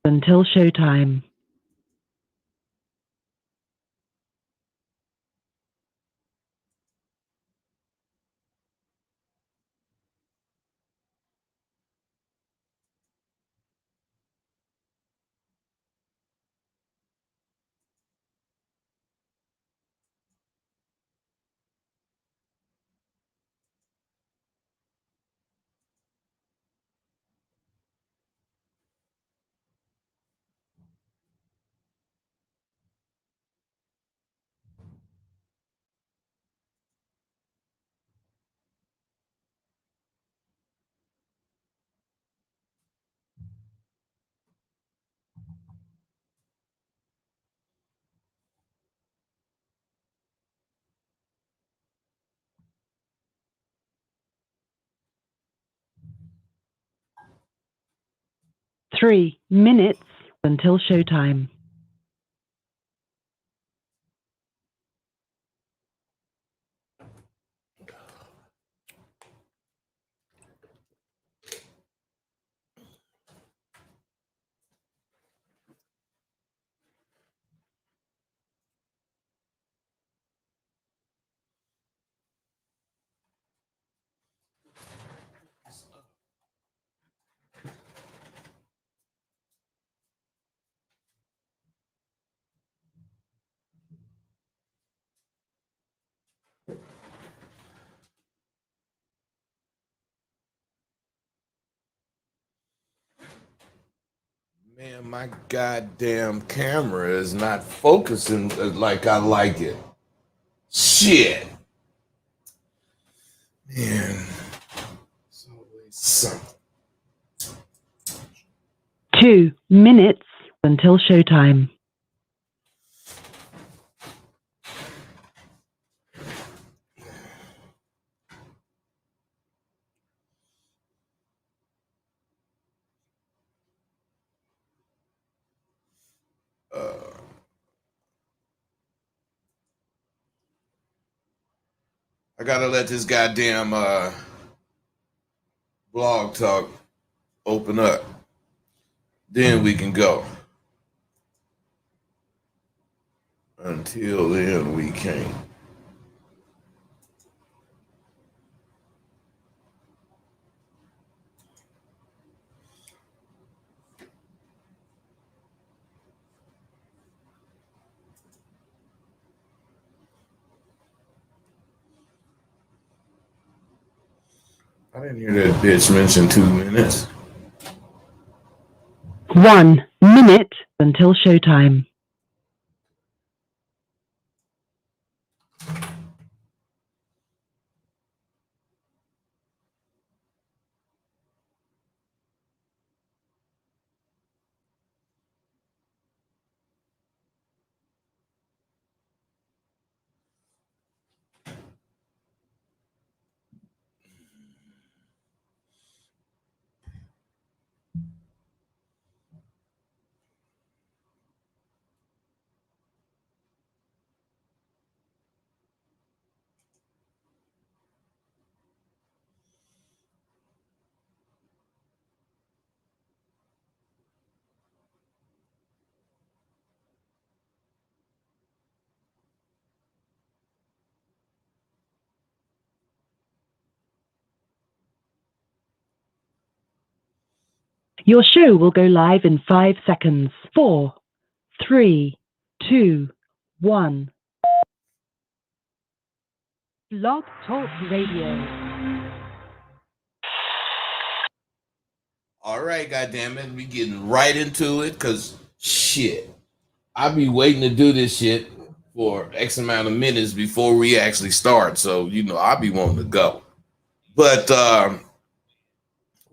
until showtime. Three minutes until showtime. Man, my goddamn camera is not focusing like I like it. Shit. Man, it's always something. 2 minutes until showtime. I gotta let this goddamn blog talk open up. Then we can go. Until then, we can't. I didn't hear that bitch mention 2 minutes. 1 minute until showtime. Your show will go live in 5 seconds. 4, 3, 2, 1. Blog Talk Radio. All right, goddammit, we getting right into it, cause shit, I be waiting to do this shit for X amount of minutes before we actually start. So I be wanting to go, but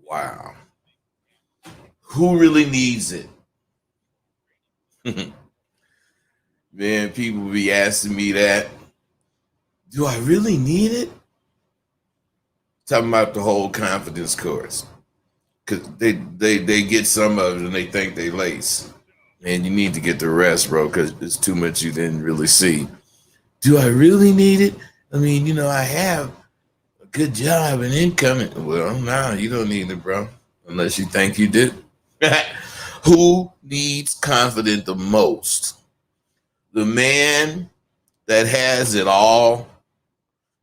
wow, who really needs it? Man, people be asking me that. Do I really need it? Talking about the whole confidence course. Cause they get some of it and they think they lace. And you need to get the rest, bro, because it's too much you didn't really see. Do I really need it? I mean, I have a good job and income. Well, no, you don't need it, bro, unless you think you do. Who needs confidence the most? The man that has it all,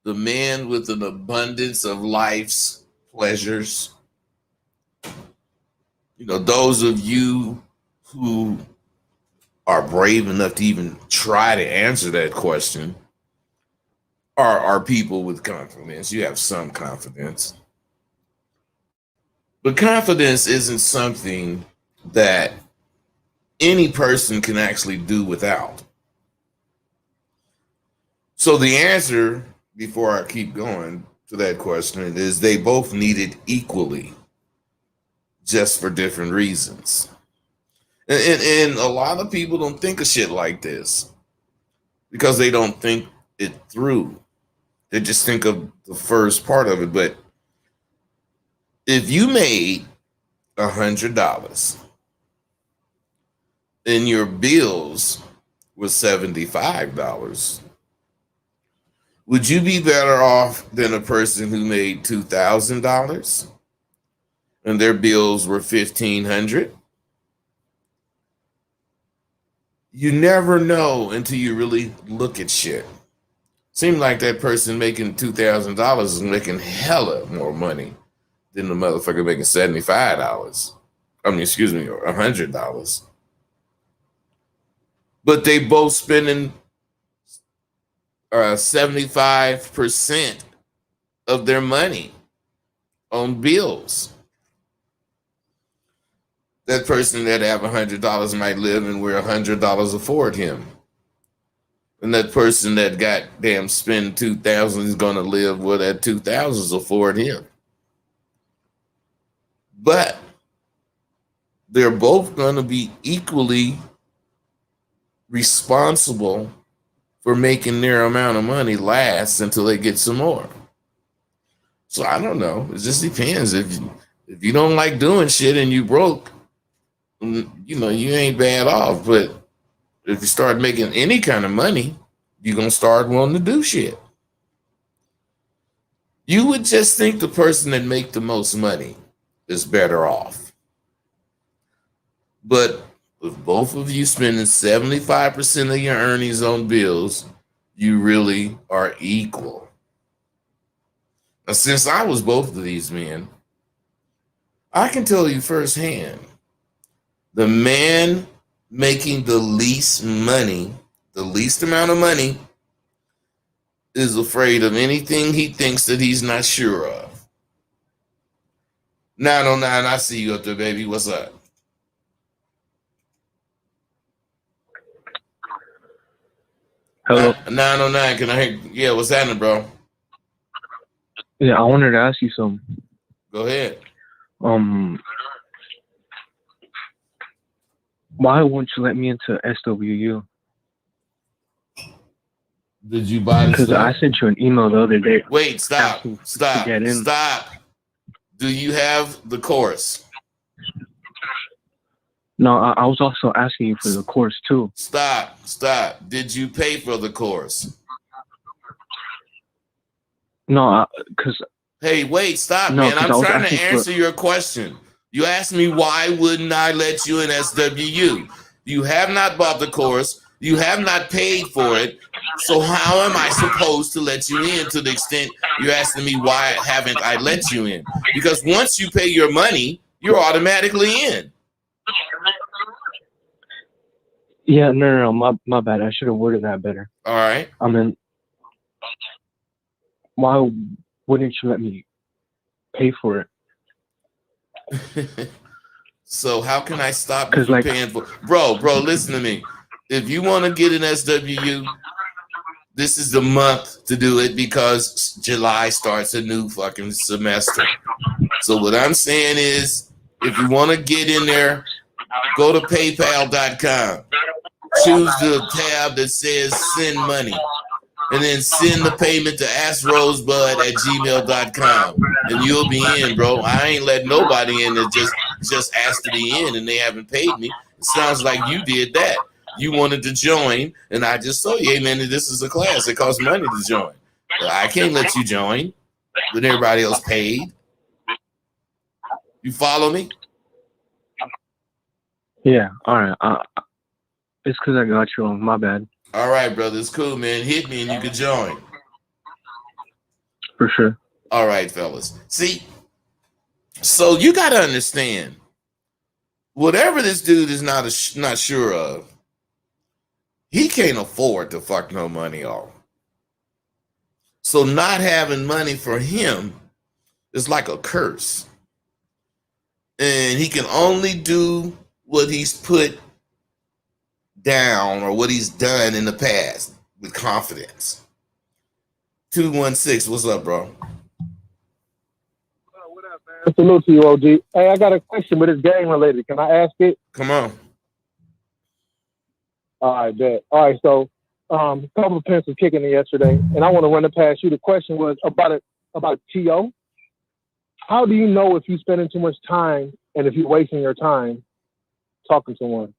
the man with an abundance of life's pleasures. You know, those of you who are brave enough to even try to answer that question are people with confidence. You have some confidence. But confidence isn't something that any person can actually do without. So the answer, before I keep going to that question, is they both need it equally, just for different reasons. And a lot of people don't think of shit like this because they don't think it through. They just think of the first part of it. But if you made $100 and your bills was $75, would you be better off than a person who made $2,000 and their bills were $1,500? You never know until you really look at shit. Seems like that person making $2,000 is making hella more money than the motherfucker making $75. I mean, excuse me, or $100. But they both spending 75% of their money on bills. That person that have $100 might live and where $100 afford him. And that person that goddamn spend $2,000 is going to live where that $2,000 afford him. But they're both going to be equally responsible for making their amount of money last until they get some more. So I don't know. It just depends. If you don't like doing shit and you broke, you know, you ain't bad off. But if you start making any kind of money, you're going to start wanting to do shit. You would just think the person that make the most money is better off. But if both of you spending 75% of your earnings on bills, you really are equal. Now, since I was both of these men, I can tell you firsthand, the man making the least money, the least amount of money, is afraid of anything he thinks that he's not sure of. 909, I see you up there, baby. What's up? Hello. 909, can I hear? Yeah, what's happening, bro? Yeah, I wanted to ask you something. Go ahead. Why won't you let me into SWU? Did you buy the Because stuff? I sent you an email the other day. Wait, stop. get in. Stop. Do you have the course? No, I was also asking you for the course too. Stop. Did you pay for the course? No, because hey, wait, stop, no, man. I'm trying to answer for... your question. You asked me why wouldn't I let you in SWU? You have not bought the course. You have not paid for it. So how am I supposed to let you in to the extent you're asking me why haven't I let you in? Because once you pay your money, you're automatically in. Yeah, no, my bad. I should have worded that better. All right. I mean, why wouldn't you let me pay for it? So how can I stop you from paying for? Bro, listen to me. If you want to get an SWU, this is the month to do it because July starts a new fucking semester. So what I'm saying is, if you want to get in there, go to paypal.com. Choose the tab that says send money. And then send the payment to askrosebud@gmail.com. And you'll be in, bro. I ain't letting nobody in that just asked to be in and they haven't paid me. It sounds like you did that. You wanted to join, and I just told you, hey, man, this is a class. It costs money to join. I can't let you join when everybody else paid. You follow me? Yeah. All right. It's because I got you on. My bad. All right, brother. It's cool, man. Hit me and you can join. For sure. All right, fellas. See, so you got to understand, whatever this dude is not sure of, he can't afford to fuck no money off. So not having money for him is like a curse. And he can only do what he's put down or what he's done in the past with confidence. 216, what's up, bro? What up, man? Salute to you, OG. Hey, I got a question, but it's game related. Can I ask it? Come on. All right, bet. All right, so a couple of pins were kicking it yesterday, and I want to run it past you. The question was about TO. How do you know if you're spending too much time and if you're wasting your time talking to one?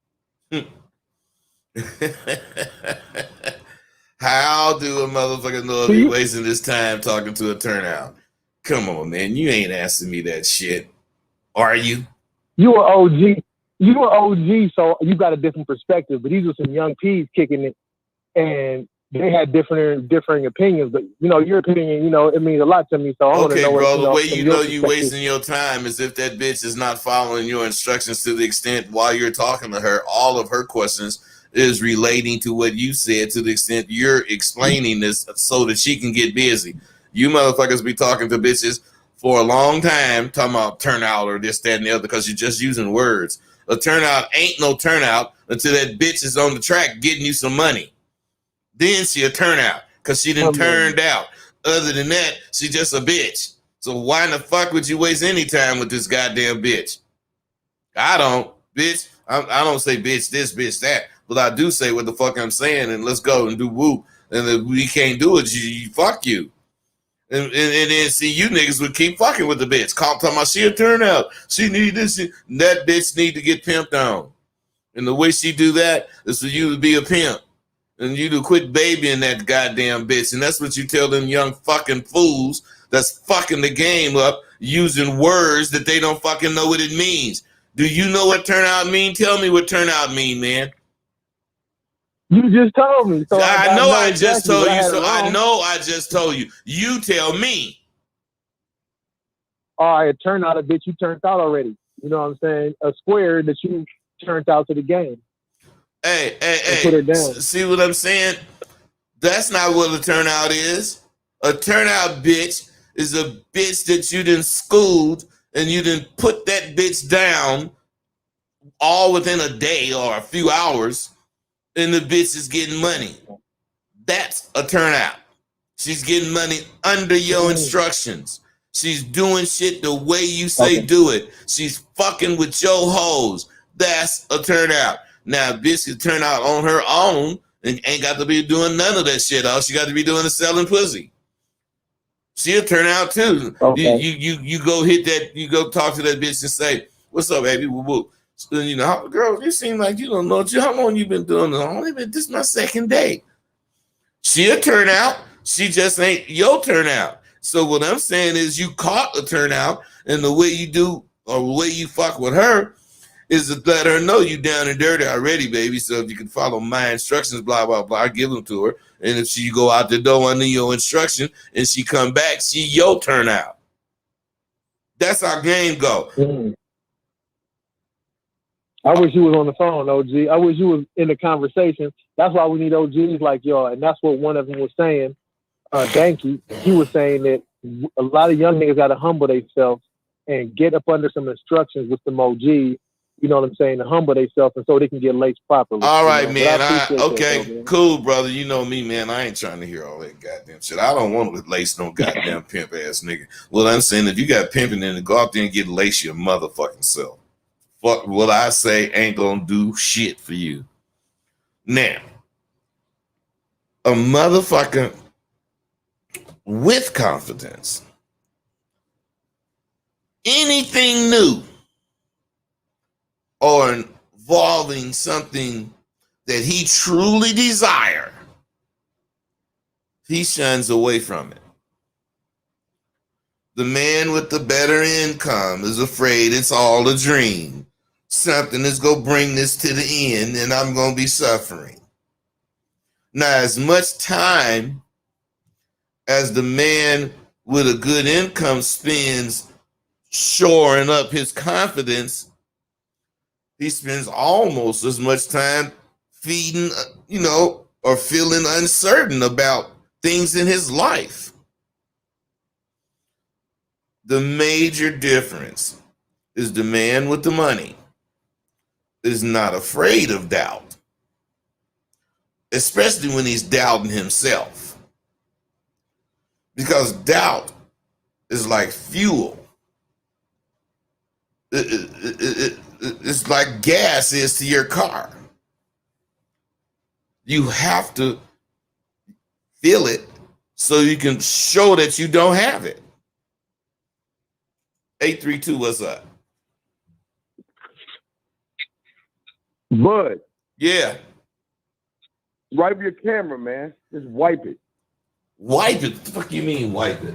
How do a motherfucker know if you're wasting his time talking to a turnout? Come on, man. You ain't asking me that shit. Are you? You were OG. You were OG, so you got a different perspective. But these were some young peas kicking it, and they had differing opinions. But, you know, your opinion, you know, it means a lot to me. So I want to know bro, what, the way you know you wasting your time is if that bitch is not following your instructions to the extent while you're talking to her, all of her questions is relating to what you said to the extent you're explaining this so that she can get busy. You motherfuckers be talking to bitches for a long time, talking about turnout or this, that, and the other, because you're just using words. A turnout ain't no turnout until that bitch is on the track getting you some money. Then she a turnout because she done turned out. Other than that, she just a bitch. So why in the fuck would you waste any time with this goddamn bitch? I don't, bitch. I don't say bitch this, bitch that. But I do say what the fuck I'm saying, and let's go and do whoop. And if we can't do it, you fuck you. And then see, you niggas would keep fucking with the bitch. Talking about she a turnout. She need this. That bitch need to get pimped on. And the way she do that is for you to be a pimp. And you to quit babying that goddamn bitch. And that's what you tell them young fucking fools that's fucking the game up using words that they don't fucking know what it means. Do you know what turnout mean? Tell me what turnout mean, man. You just told me. So I know I exactly just told you. So I know I just told you. You tell me. All right, turn out a bitch you turned out already. You know what I'm saying? A square that you turned out to the game. Hey. Put it down. See what I'm saying? That's not what a turnout is. A turnout bitch is a bitch that you done schooled and you done put that bitch down all within a day or a few hours, and the bitch is getting money. That's a turnout. She's getting money under your instructions. She's doing shit the way you say do it. She's fucking with your hoes. That's a turnout. Now, bitch can turn out on her own and ain't got to be doing none of that shit. All she got to be doing is selling pussy. She'll turn out too. Okay. You go hit that. You go talk to that bitch and say, "What's up, baby?" Woo-woo. So, you know, girl, you seem like you don't know how long you been doing this. This is my second day. She'll turn out. She just ain't your turnout. So what I'm saying is you caught a turnout, and the way you do or the way you fuck with her is to let her know you down and dirty already, baby. So if you can follow my instructions, blah, blah, blah, I give them to her. And if she go out the door under your instruction and she come back, she your turnout. That's our game go. Mm. I wish you was on the phone, OG. I wish you was in the conversation. That's why we need OGs like y'all. And that's what one of them was saying. Danky, he was saying that a lot of young niggas got to humble themselves and get up under some instructions with some OGs, you know what I'm saying, to humble themselves and so they can get laced properly. All right, man. Okay, man. Cool, brother. You know me, man. I ain't trying to hear all that goddamn shit. I don't want to lace no goddamn pimp ass nigga. Well, I'm saying if you got pimping in it, go out there and get lace your motherfucking self. Fuck what I say ain't gonna do shit for you. Now, a motherfucker with confidence, anything new or involving something that he truly desire, he shuns away from it. The man with the better income is afraid it's all a dream. something is going to bring this to the end and I'm going to be suffering. Now, as much time as the man with a good income spends shoring up his confidence, he spends almost as much time feeding, or feeling uncertain about things in his life. The major difference is the man with the money is not afraid of doubt, especially when he's doubting himself. Because doubt is like fuel. It's like gas is to your car. You have to feel it so you can show that you don't have it. 832, what's up? Bud, Yeah. wipe your camera, man. Just wipe it. Wipe it? What the fuck you mean wipe it?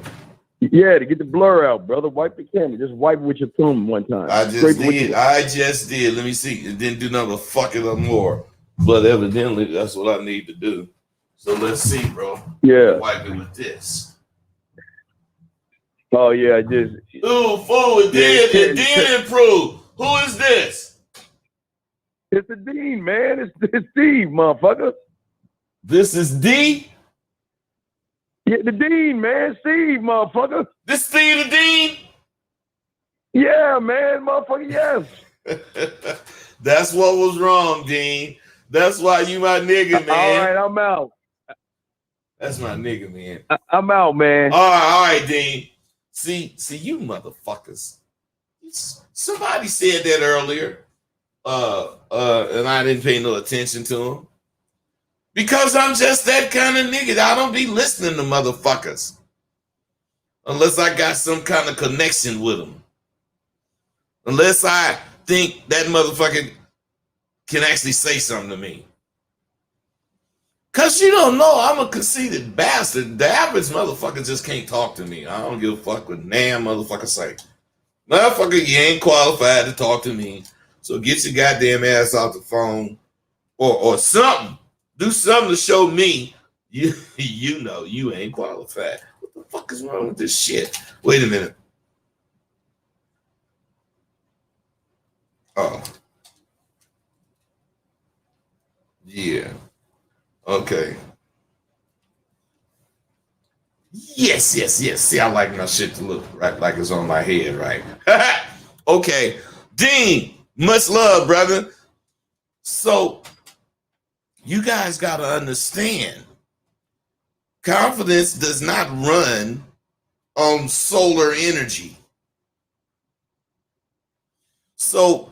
Yeah, to get the blur out, brother. Wipe the camera. Just wipe it with your thumb one time. I just did. Let me see. It didn't do nothing but fuck it up more. But evidently, that's what I need to do. So let's see, bro. Yeah. Wipe it with this. Oh, yeah, just... Ooh, fool, it did improve. Who is this? It's the Dean, man. It's Steve, motherfucker. This is D? Yeah, the Dean, man. Steve, motherfucker. This Steve the Dean? Yeah, man, motherfucker, yes. That's what was wrong, Dean. That's why you my nigga, man. All right, I'm out. That's my nigga, man. I'm out, man. All right, Dean. See, you motherfuckers. Somebody said that earlier, and I didn't pay no attention to him. Because I'm just that kind of nigga. I don't be listening to motherfuckers. Unless I got some kind of connection with them. Unless I think that motherfucker can actually say something to me. Because you don't know, I'm a conceited bastard. The average motherfucker just can't talk to me. I don't give a fuck what damn motherfucker say. Motherfucker, you ain't qualified to talk to me. So get your goddamn ass off the phone or something. Do something to show me you know you ain't qualified. What the fuck is wrong with this shit? Wait a minute. Oh. Yeah. Okay. Yes. See, I like my shit to look right like it's on my head, right? Okay. Dean, much love, brother. So you guys got to understand, confidence does not run on solar energy. So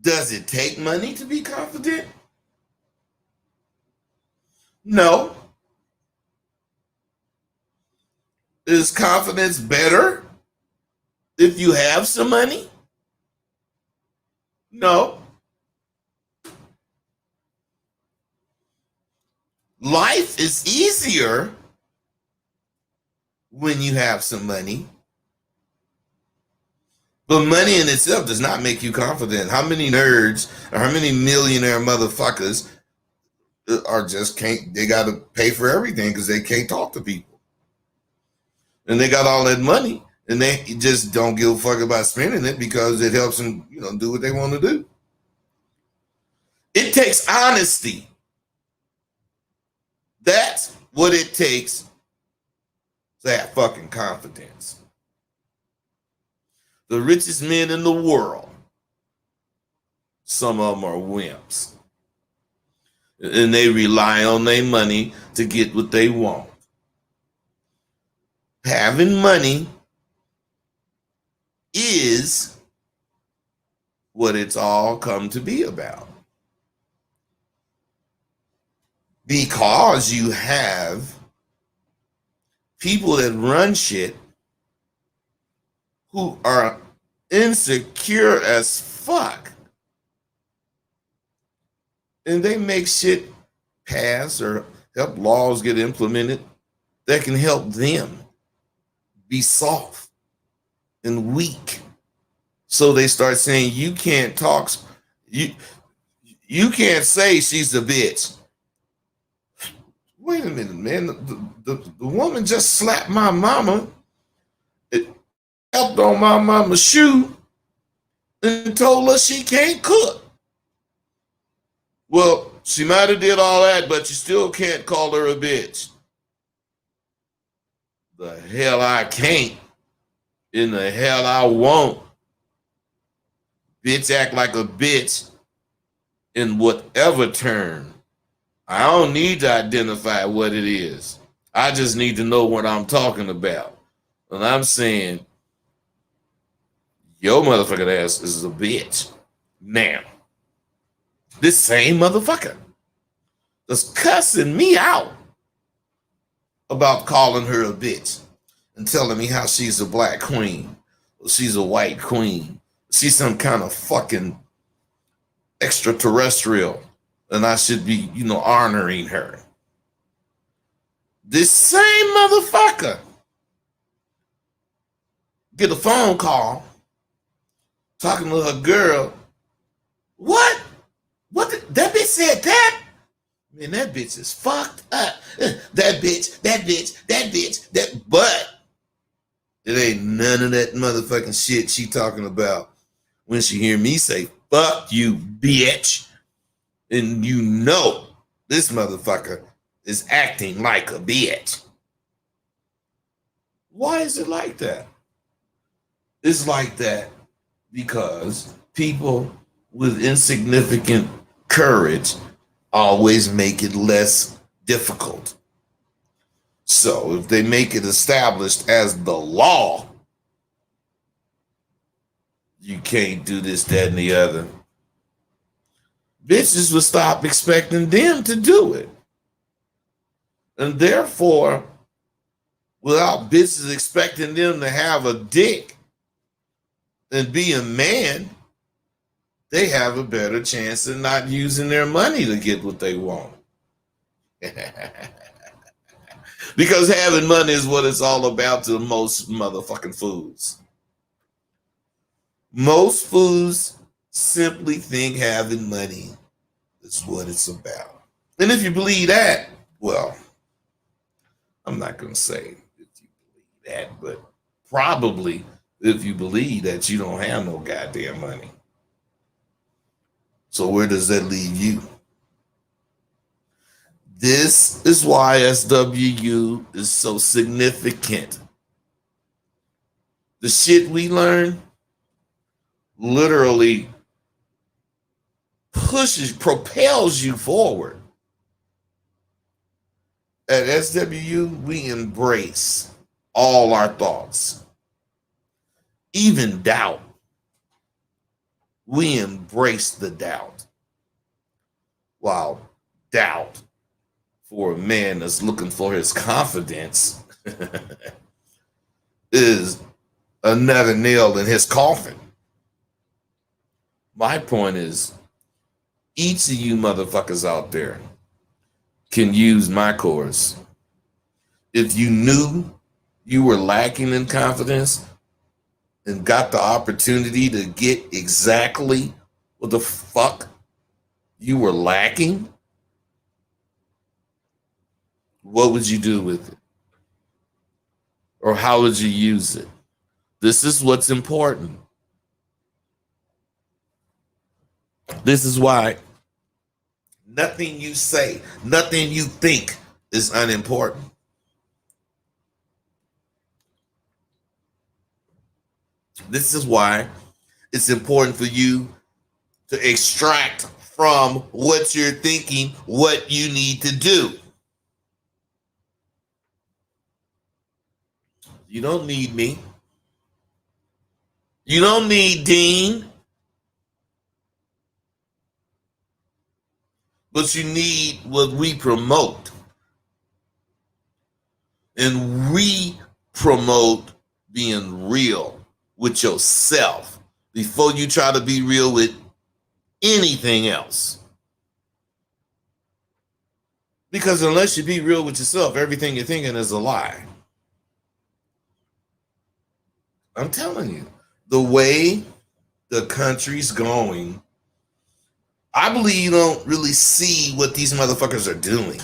does it take money to be confident? No. Is confidence better if you have some money? No. Life is easier when you have some money. But money in itself does not make you confident. How many nerds or how many millionaire motherfuckers are just can't, they got to pay for everything because they can't talk to people. And they got all that money and they just don't give a fuck about spending it because it helps them, do what they want to do. It takes honesty. That's what it takes to have fucking confidence. The richest men in the world, some of them are wimps. And they rely on their money to get what they want. Having money is what it's all come to be about. Because you have people that run shit who are insecure as fuck. And they make shit pass or help laws get implemented that can help them be soft and weak So they start saying you can't talk. You can't say she's a bitch. Wait a minute, man. The woman just slapped my mama. It helped on my mama's shoe and told her she can't cook. Well, she might have did all that, but you still can't call her a bitch. The hell I can't. In the hell I won't. Bitch act like a bitch in whatever term. I don't need to identify what it is. I just need to know what I'm talking about. And I'm saying, your motherfucking ass is a bitch. Now, this same motherfucker is cussing me out about calling her a bitch and telling me how she's a black queen, or she's a white queen, she's some kind of fucking extraterrestrial, and I should be, honoring her. This same motherfucker get a phone call talking to her girl. What? That bitch said that? Man, that bitch is fucked up. That bitch, but it ain't none of that motherfucking shit she talking about when she hear me say, fuck you, bitch. And this motherfucker is acting like a bitch. Why is it like that? It's like that because people with insignificant courage always make it less difficult. So if they make it established as the law, you can't do this, that, and the other, bitches will stop expecting them to do it. And therefore, without bitches expecting them to have a dick and be a man, they have a better chance of not using their money to get what they want. Because having money is what it's all about to most motherfucking fools. Most fools simply think having money is what it's about. And if you believe that, well, I'm not going to say if you believe that, but probably if you believe that you don't have no goddamn money. So where does that leave you? This is why SWU is so significant. The shit we learn literally propels you forward. At SWU, we embrace all our thoughts, even doubt. We embrace the doubt. While doubt for a man that's looking for his confidence is another nail in his coffin. My point is, each of you motherfuckers out there can use my course. If you knew you were lacking in confidence and got the opportunity to get exactly what the fuck you were lacking, what would you do with it? Or how would you use it? This is what's important. This is why nothing you say, nothing you think is unimportant. This is why it's important for you to extract from what you're thinking what you need to do. You don't need me. You don't need Dean. But you need what we promote. And we promote being real with yourself before you try to be real with anything else. Because unless you be real with yourself, everything you're thinking is a lie. I'm telling you, the way the country's going, I believe you don't really see what these motherfuckers are doing.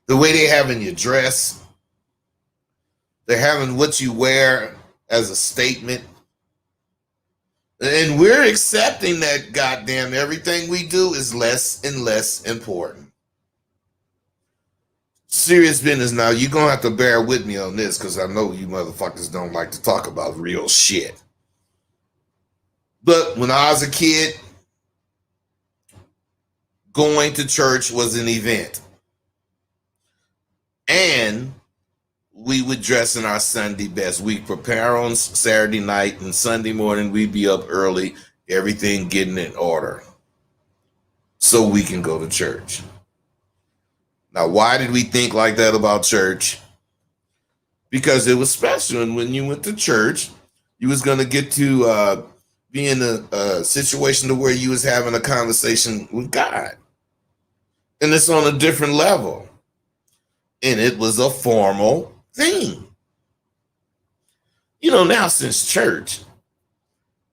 The way they having you dress, they're having what you wear as a statement. And we're accepting that goddamn everything we do is less and less important. Serious business now. You're going to have to bear with me on this because I know you motherfuckers don't like to talk about real shit. But when I was a kid, going to church was an event. And we would dress in our Sunday best. We'd prepare on Saturday night, and Sunday morning we'd be up early, everything getting in order so we can go to church. Now, why did we think like that about church? Because it was special, and when you went to church, you was going to get to be in a situation to where you was having a conversation with God. And it's on a different level. And it was a formal thing. You know, now since church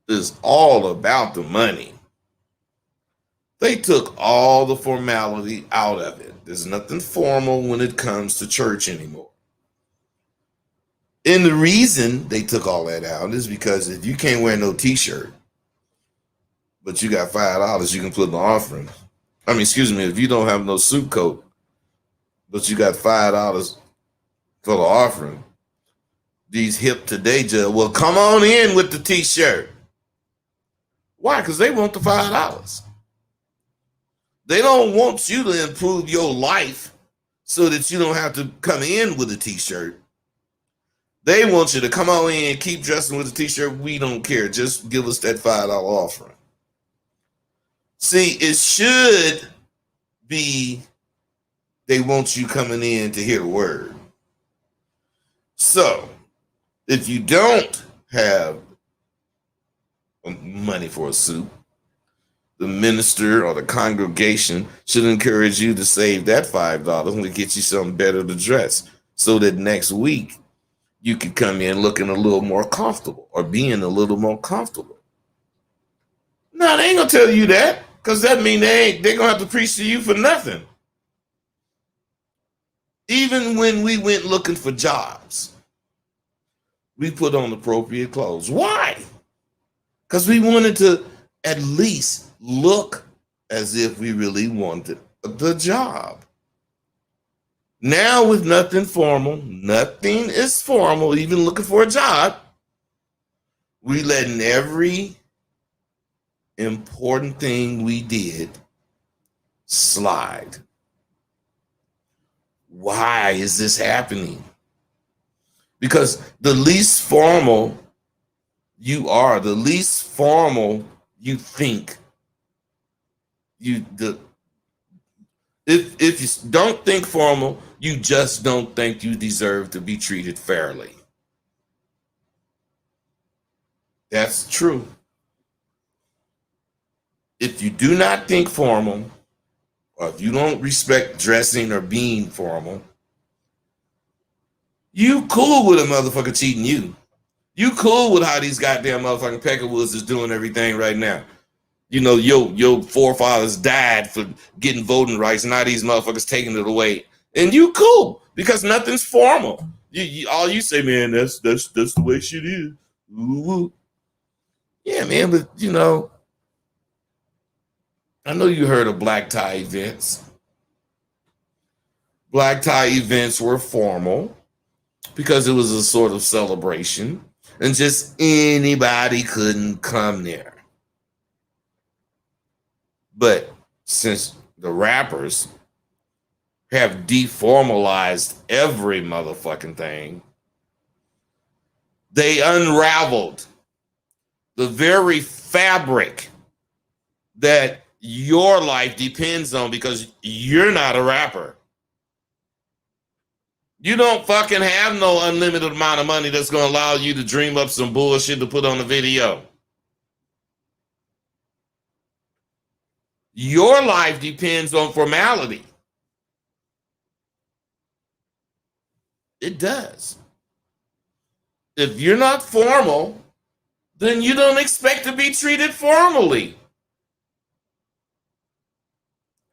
is all about the money, they took all the formality out of it. There's nothing formal when it comes to church anymore. And the reason they took all that out is because if you can't wear no t-shirt, but you got $5 you can put in the offering. I mean, excuse me, if you don't have no suit coat, but you got $5 for the offering, these hip today judges, well, come on in with the t-shirt. Why? Because they want the $5. They don't want you to improve your life so that you don't have to come in with a t-shirt. They want you to come on in, keep dressing with a t-shirt. We don't care. Just give us that $5 offering. See, it should be they want you coming in to hear the word. So, if you don't have money for a suit, the minister or the congregation should encourage you to save that $5 and to get you something better to dress so that next week you could come in looking a little more comfortable or being a little more comfortable. No, they ain't gonna tell you that because that means they're gonna have to preach to you for nothing. Even when we went looking for jobs, we put on appropriate clothes. Why? Because we wanted to at least look as if we really wanted the job. Now with nothing formal, nothing is formal, even looking for a job, we letting every important thing we did slide. Why is this happening? Because the least formal you are, the least formal you think if you don't think formal, you just don't think you deserve to be treated fairly. That's true. If you do not think formal, or if you don't respect dressing or being formal, you cool with a motherfucker cheating you. You cool with how these goddamn motherfucking Peckerwoods is doing everything right now. You know, your forefathers died for getting voting rights. Now these motherfuckers taking it away, and you cool because nothing's formal. All you say, man, that's the way shit is. Ooh. Yeah, man, but you know, I know you heard of black tie events. Black tie events were formal because it was a sort of celebration, and just anybody couldn't come there. But since the rappers have deformalized every motherfucking thing, they unraveled the very fabric that your life depends on because you're not a rapper. You don't fucking have no unlimited amount of money that's going to allow you to dream up some bullshit to put on a video. Your life depends on formality. It does. If you're not formal, then you don't expect to be treated formally.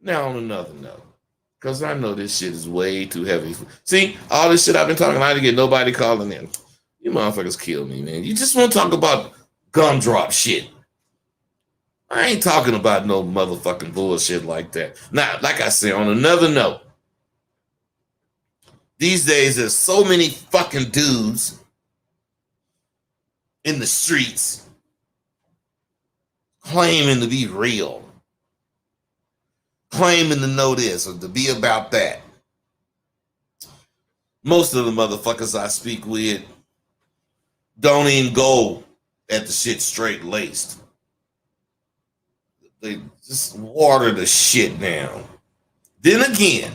Now, on another note, because I know this shit is way too heavy. See, all this shit I've been talking, I didn't get nobody calling in. You motherfuckers kill me, man. You just want to talk about gumdrop shit. I ain't talking about no motherfucking bullshit like that. Now, like I said, on another note, these days there's so many fucking dudes in the streets claiming to be real, claiming to know this or to be about that. Most of the motherfuckers I speak with don't even go at the shit straight laced. They just water the shit down. Then again,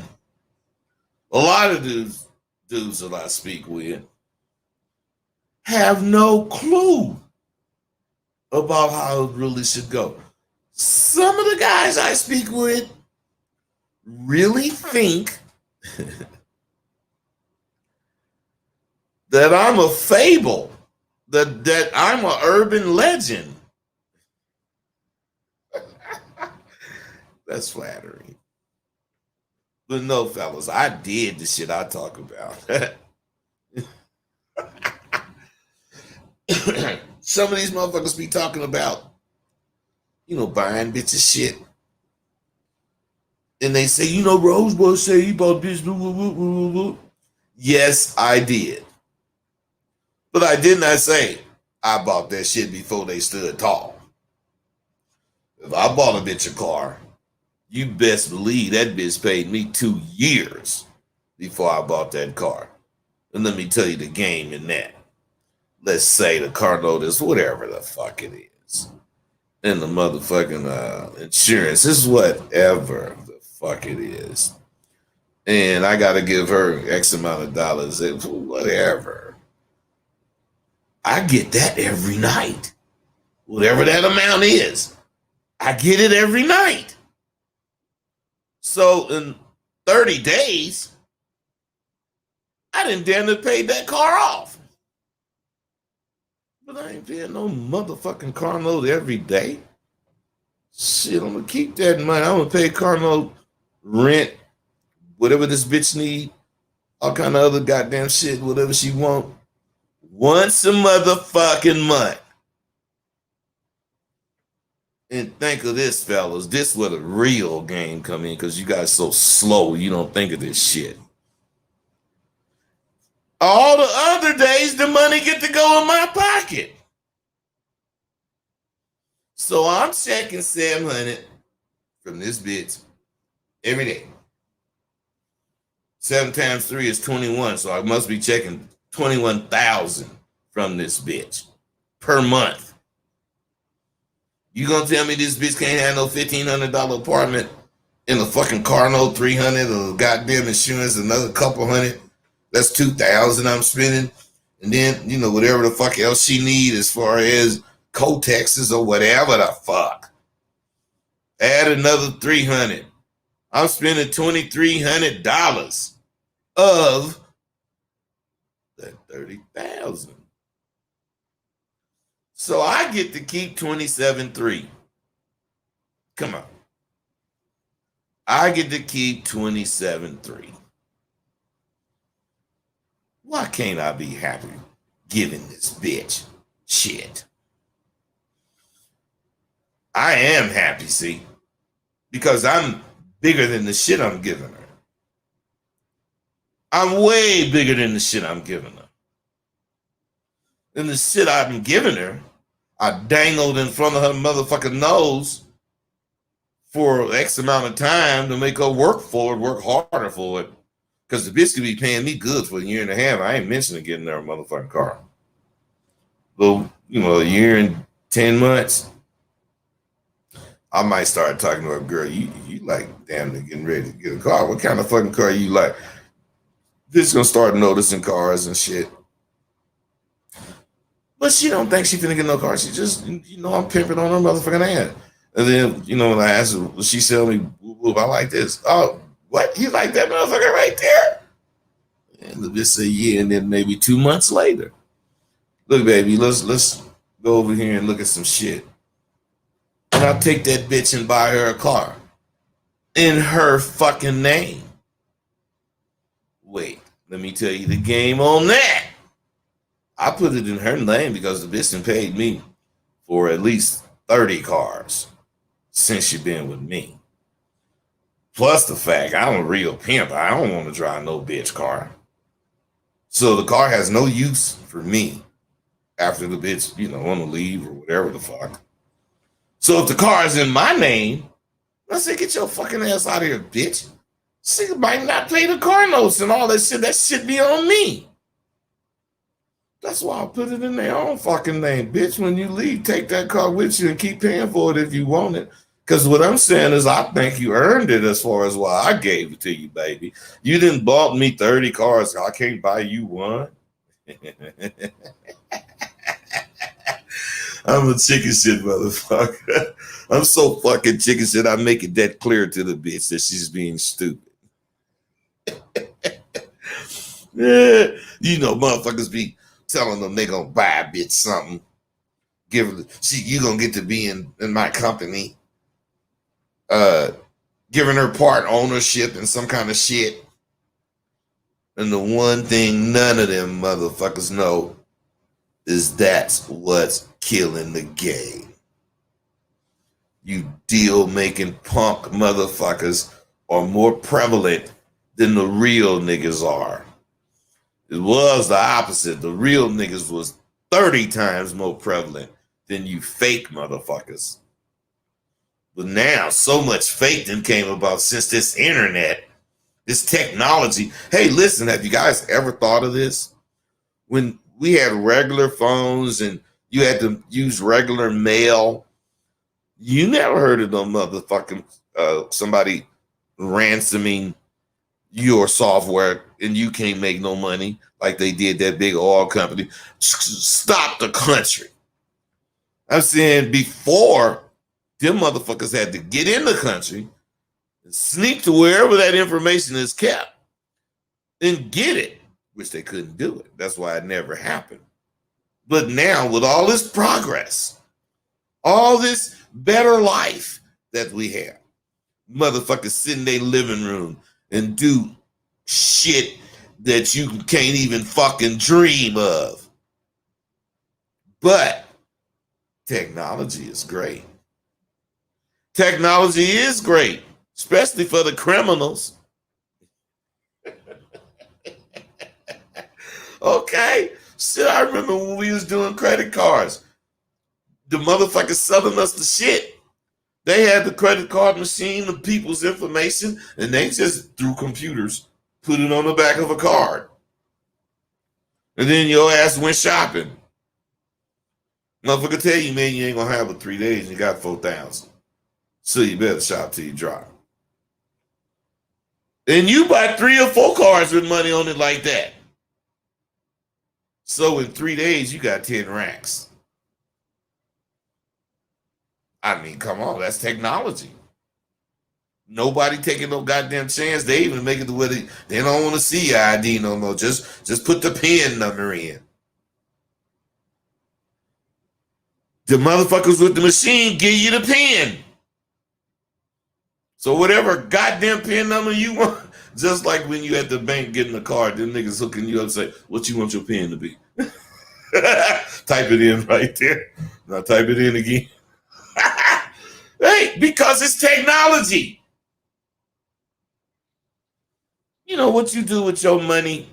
a lot of dudes that I speak with have no clue about how it really should go. Some of the guys I speak with really think that I'm a fable, that I'm an urban legend. That's flattering. But no, fellas, I did the shit I talk about. Some of these motherfuckers be talking about, buying bitches shit. And they say, Rosebud say he bought bitch. Blah, blah, blah, blah, blah. Yes, I did. But I did not say I bought that shit before they stood tall. If I bought a bitch a car, you best believe that bitch paid me 2 years before I bought that car. And let me tell you the game in that. Let's say the car note is whatever the fuck it is. And the motherfucking insurance is whatever the fuck it is. And I got to give her X amount of dollars, whatever. I get that every night. Whatever that amount is, I get it every night. So in 30 days, I didn't damn near pay that car off. But I ain't paying no motherfucking car note every day. Shit, I'm gonna keep that in mind. I'm gonna pay car note, rent, whatever this bitch need, all kind of other goddamn shit, whatever she want, once a motherfucking month. And think of this, fellas. This is where the real game come in, because you guys so slow, you don't think of this shit. All the other days, the money get to go in my pocket. So I'm checking $700 from this bitch every day. 7 times 3 is 21, so I must be checking 21,000 from this bitch per month. You gonna tell me this bitch can't have no $1,500 apartment in a fucking car note, $300, or goddamn insurance, another couple hundred? That's $2,000 I'm spending, and then whatever the fuck else she need as far as co-taxes or whatever the fuck. Add another $300. I'm spending $2,300 of that $30,000. So I get to keep $27,300. Come on. I get to keep $27,300. Why can't I be happy giving this bitch shit? I am happy, see, because I'm bigger than the shit I'm giving her. I'm way bigger than the shit I'm giving her. And the shit I'm giving her, I dangled in front of her motherfucking nose for X amount of time to make her work for it, work harder for it. Because the bitch could be paying me good for a year and a half. I ain't mentioning getting her a motherfucking car. Well, a year and 10 months, I might start talking to her, girl, you like damn near getting ready to get a car. What kind of fucking car you like? Bitch gonna start noticing cars and shit. But she don't think she finna get no car. She just, I'm pimping on her motherfucking ass. And then, when I asked her, she tell me, I like this. Oh, what? You like that motherfucker right there? And the bitch say, yeah. And then maybe 2 months later, look, baby, let's go over here and look at some shit. And I'll take that bitch and buy her a car in her fucking name. Wait, let me tell you the game on that. I put it in her name because the bitch done paid me for at least 30 cars since she been with me. Plus the fact I'm a real pimp. I don't want to drive no bitch car. So the car has no use for me after the bitch, want to leave or whatever the fuck. So if the car is in my name, I say, get your fucking ass out of here, bitch. She might not pay the car notes and all that shit. That shit be on me. That's why I put it in their own fucking name. Bitch, when you leave, take that car with you and keep paying for it if you want it. Because what I'm saying is I think you earned it as far as why I gave it to you, baby. You didn't bought me 30 cars. I can't buy you one. I'm a chicken shit motherfucker. I'm so fucking chicken shit, I make it that clear to the bitch that she's being stupid. Yeah, motherfuckers be telling them they gonna buy a bitch something. You gonna get to be in my company. Giving her part ownership and some kind of shit. And the one thing none of them motherfuckers know is that's what's killing the game. You deal making punk motherfuckers are more prevalent than the real niggas are. It was the opposite. The real niggas was 30 times more prevalent than you fake motherfuckers. But now so much fake then came about since this internet, this technology. Hey, listen, have you guys ever thought of this? When we had regular phones and you had to use regular mail, you never heard of no motherfucking somebody ransoming your software and you can't make no money like they did that big oil company. Stop the country. I'm saying before, them motherfuckers had to get in the country and sneak to wherever that information is kept and get it, which they couldn't do it. That's why it never happened. But now with all this progress, all this better life that we have, motherfuckers sit in their living room and do shit that you can't even fucking dream of. But technology is great. Technology is great, especially for the criminals. Okay. Shit, I remember when we was doing credit cards. The motherfuckers selling us the shit. They had the credit card machine, the people's information, and they just, through computers, put it on the back of a card. And then your ass went shopping. Motherfucker tell you, man, you ain't gonna have it 3 days and you got 4,000. So you better shop till you drop. And you buy 3 or 4 cars with money on it like that. So in 3 days, you got 10 racks. I mean, come on, that's technology. Nobody taking no goddamn chance. They even make it to where they don't want to see your ID no more. Just put the PIN number in. The motherfuckers with the machine give you the PIN. So whatever goddamn PIN number you want, just like when you at the bank getting a card, them niggas hooking you up and say, what you want your PIN to be? Type it in right there. Now type it in again. Hey, because it's technology. You know what you do with your money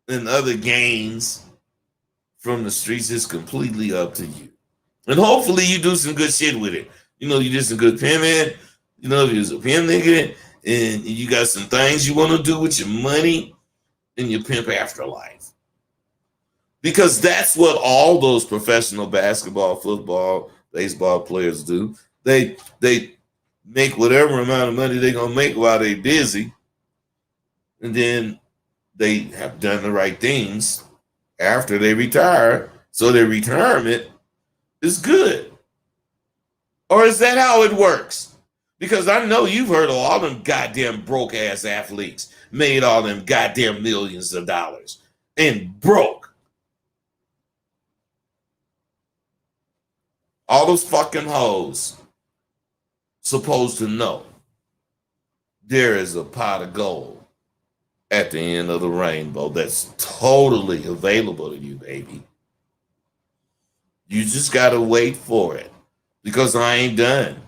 and other gains from the streets is completely up to you. And hopefully you do some good shit with it. You know, you did some good pimping. You know, if you're a pimp nigga and you got some things you want to do with your money in your pimp afterlife. Because that's what all those professional basketball, football, baseball players do. They make whatever amount of money they're going to make while they're busy. And then they have done the right things after they retire. So their retirement is good. Or is that how it works? Because I know you've heard of all them goddamn broke ass athletes made all them goddamn millions of dollars and broke. All those fucking hoes supposed to know there is a pot of gold at the end of the rainbow that's totally available to you, baby. You just gotta wait for it because I ain't done.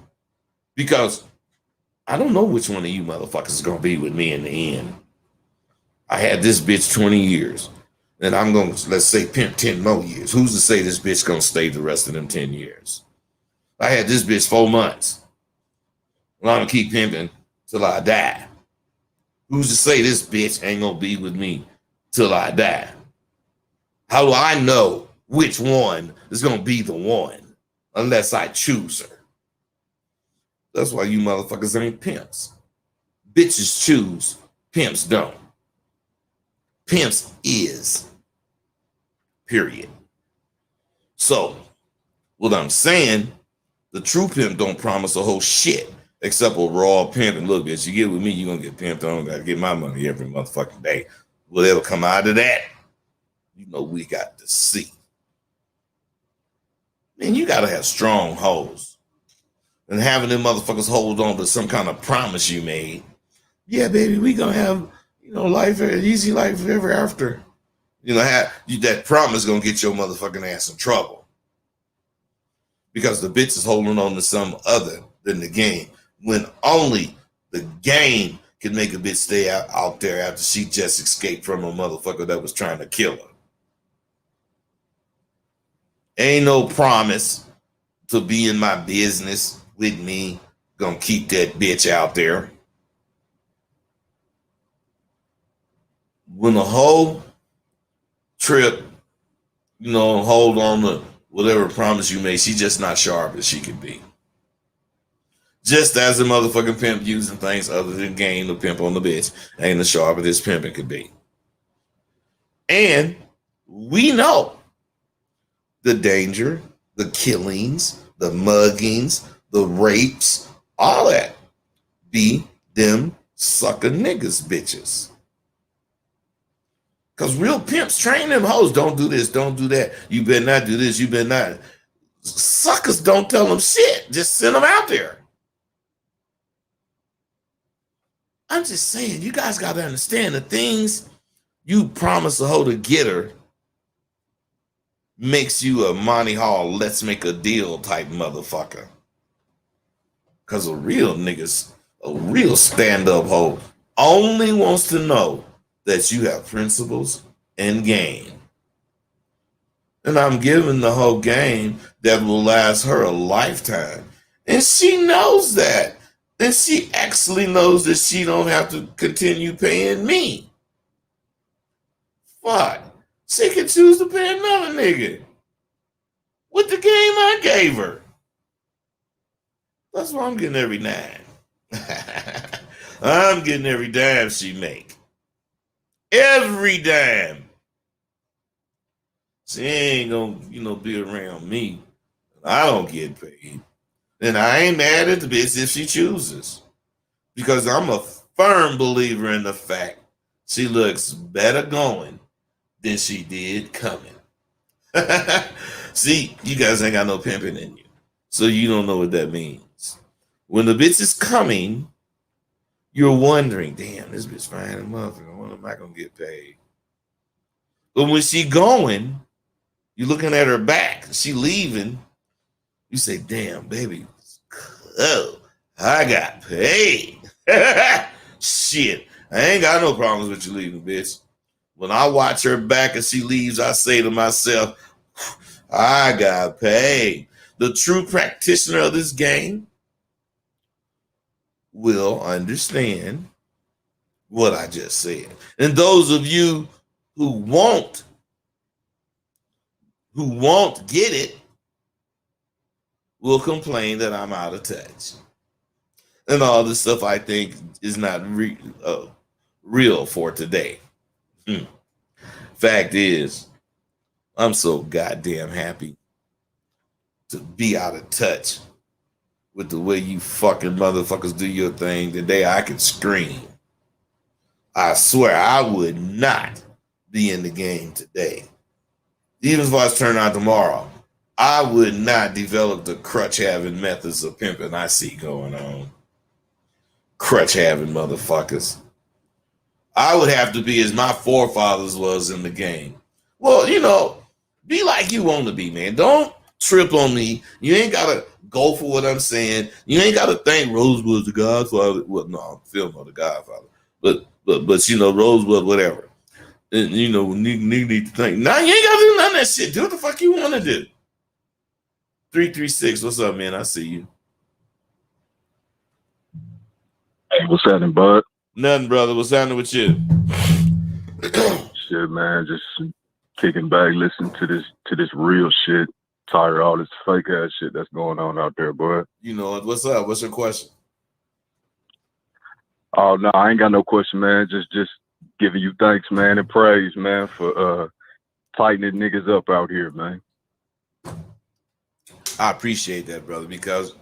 Because I don't know which one of you motherfuckers is gonna be with me in the end. I had this bitch 20 years, and I'm gonna, let's say, pimp 10 more years. Who's to say this bitch gonna stay the rest of them 10 years? I had this bitch 4 months. Well, I'm gonna keep pimping till I die. Who's to say this bitch ain't gonna be with me till I die? How do I know which one is gonna be the one unless I choose her? That's why you motherfuckers ain't pimps. Bitches choose, pimps don't. Pimps is, period. So, what I'm saying, the true pimp don't promise a whole shit except a raw pimp. And look, bitch, you get with me, you're gonna get pimped. I don't gotta get my money every motherfucking day. Whatever come out of that, you know we got to see. Man, you gotta have strong hoes. And having them motherfuckers hold on to some kind of promise you made. Yeah, baby, we gonna have, life, easy life ever after. That promise gonna get your motherfucking ass in trouble. Because the bitch is holding on to some other than the game. When only the game can make a bitch stay out there after she just escaped from a motherfucker that was trying to kill her. Ain't no promise to be in my business with me gonna keep that bitch out there. When the whole trip, hold on to whatever promise you made, she just not sharp as she could be. Just as a motherfucking pimp using things other than game to pimp on the bitch ain't as sharp as this pimping could be. And we know the danger, the killings, the muggings, the rapes, all that be them sucker niggas bitches. Because real pimps train them hoes. Don't do this, don't do that. You better not do this, you better not. Suckers don't tell them shit. Just send them out there. I'm just saying, you guys got to understand the things you promise a hoe to get her makes you a Monty Hall, let's make a deal type motherfucker. Because a real stand-up hoe only wants to know that you have principles and game. And I'm giving the whole game that will last her a lifetime. And she knows that. And she actually knows that she don't have to continue paying me. Fuck. She can choose to pay another nigga with the game I gave her. That's why I'm getting every dime. I'm getting every dime she make. Every dime. She ain't gonna, be around me. I don't get paid. And I ain't mad at the bitch if she chooses. Because I'm a firm believer in the fact she looks better going than she did coming. See, you guys ain't got no pimping in you. So you don't know what that means. When the bitch is coming, you're wondering, damn, this bitch fine and motherfucker. When am I gonna get paid? But when she going, you're looking at her back, she leaving, you say, damn, baby, oh, I got paid. Shit, I ain't got no problems with you leaving, bitch. When I watch her back and she leaves, I say to myself, I got paid. The true practitioner of this game will understand what I just said. And those of you who won't get it will complain that I'm out of touch. And all this stuff I think is not real for today. Fact is, I'm so goddamn happy to be out of touch with the way you fucking motherfuckers do your thing. Today I can scream. I swear I would not be in the game today. Even if I was turned on tomorrow, I would not develop the crutch having methods of pimping I see going on. Crutch having motherfuckers. I would have to be as my forefathers was in the game. Well, you know, be like you want to be, man. Don't trip on me. You ain't gotta go for what I'm saying. You ain't gotta think Rosewood's the Godfather. Well, no, film of the Godfather. But you know, Rosewood, whatever. And you know, you need to think. Nah, you ain't gotta do none of that shit. Do what the fuck you want to do. 336, what's up, man? I see you. Hey, what's happening, bud? Nothing, brother. What's happening with you? Shit, man, just kicking back, listening to this real shit. Tired of all this fake ass shit that's going on out there, boy. You know, what's up? What's your question? Oh no, I ain't got no question, man. Just giving you thanks, man, and praise, man, for tightening niggas up out here, man. I appreciate that, brother, because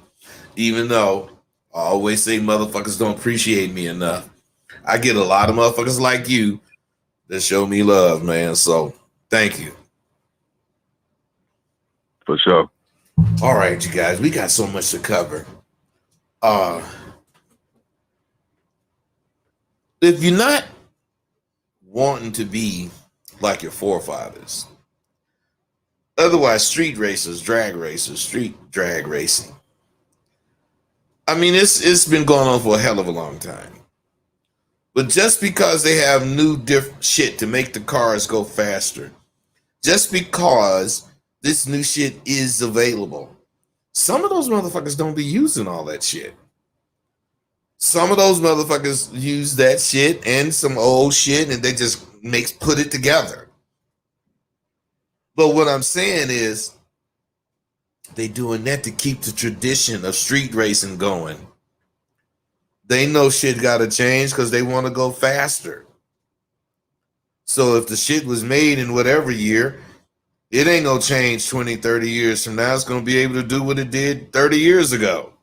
even though I always say motherfuckers don't appreciate me enough, I get a lot of motherfuckers like you that show me love, man. So thank you. For sure. All right, you guys, we got so much to cover. If you're not wanting to be like your forefathers, otherwise street racers, street drag racing. I mean, it's been going on for a hell of a long time. But just because they have new different shit to make the cars go faster, just because this new shit is available, some of those motherfuckers don't be using all that shit. Some of those motherfuckers use that shit and some old shit and they just put it together. But what I'm saying is they doing that to keep the tradition of street racing going. They know shit gotta change because they want to go faster. So if the shit was made in whatever year, it ain't gonna change 20, 30 years from now. It's gonna be able to do what it did 30 years ago.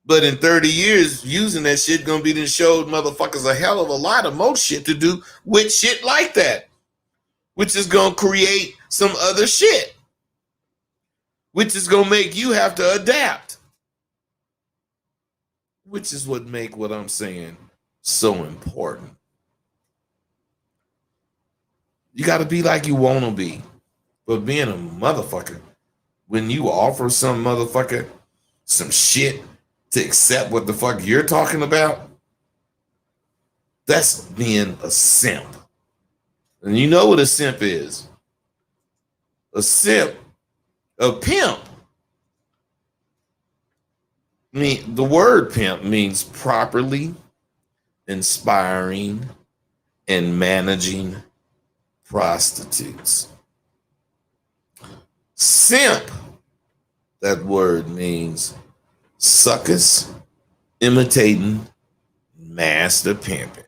But in 30 years, using that shit gonna be to show motherfuckers a hell of a lot of more shit to do with shit like that, which is gonna create some other shit, which is gonna make you have to adapt, which is what make what I'm saying so important. You got to be like you want to be, but being a motherfucker, when you offer some motherfucker some shit to accept what the fuck you're talking about, that's being a simp. And you know what a simp is? A simp, a pimp. I mean, the word pimp means properly inspiring and managing prostitutes. Simp, that word means suckers imitating master pimping.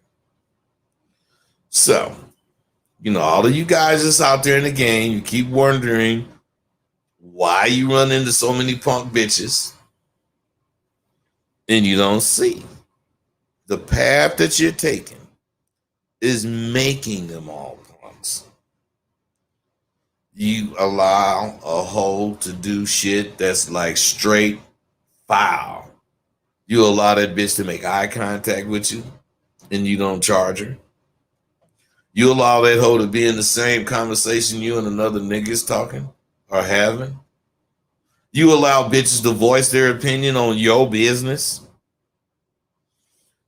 So, you know, all of you guys that's out there in the game, you keep wondering why you run into so many punk bitches and you don't see the path that you're taking is making them all punks. You allow a hoe to do shit that's like straight foul. You allow that bitch to make eye contact with you and you don't charge her. You allow that hoe to be in the same conversation you and another nigga's talking or having. You allow bitches to voice their opinion on your business.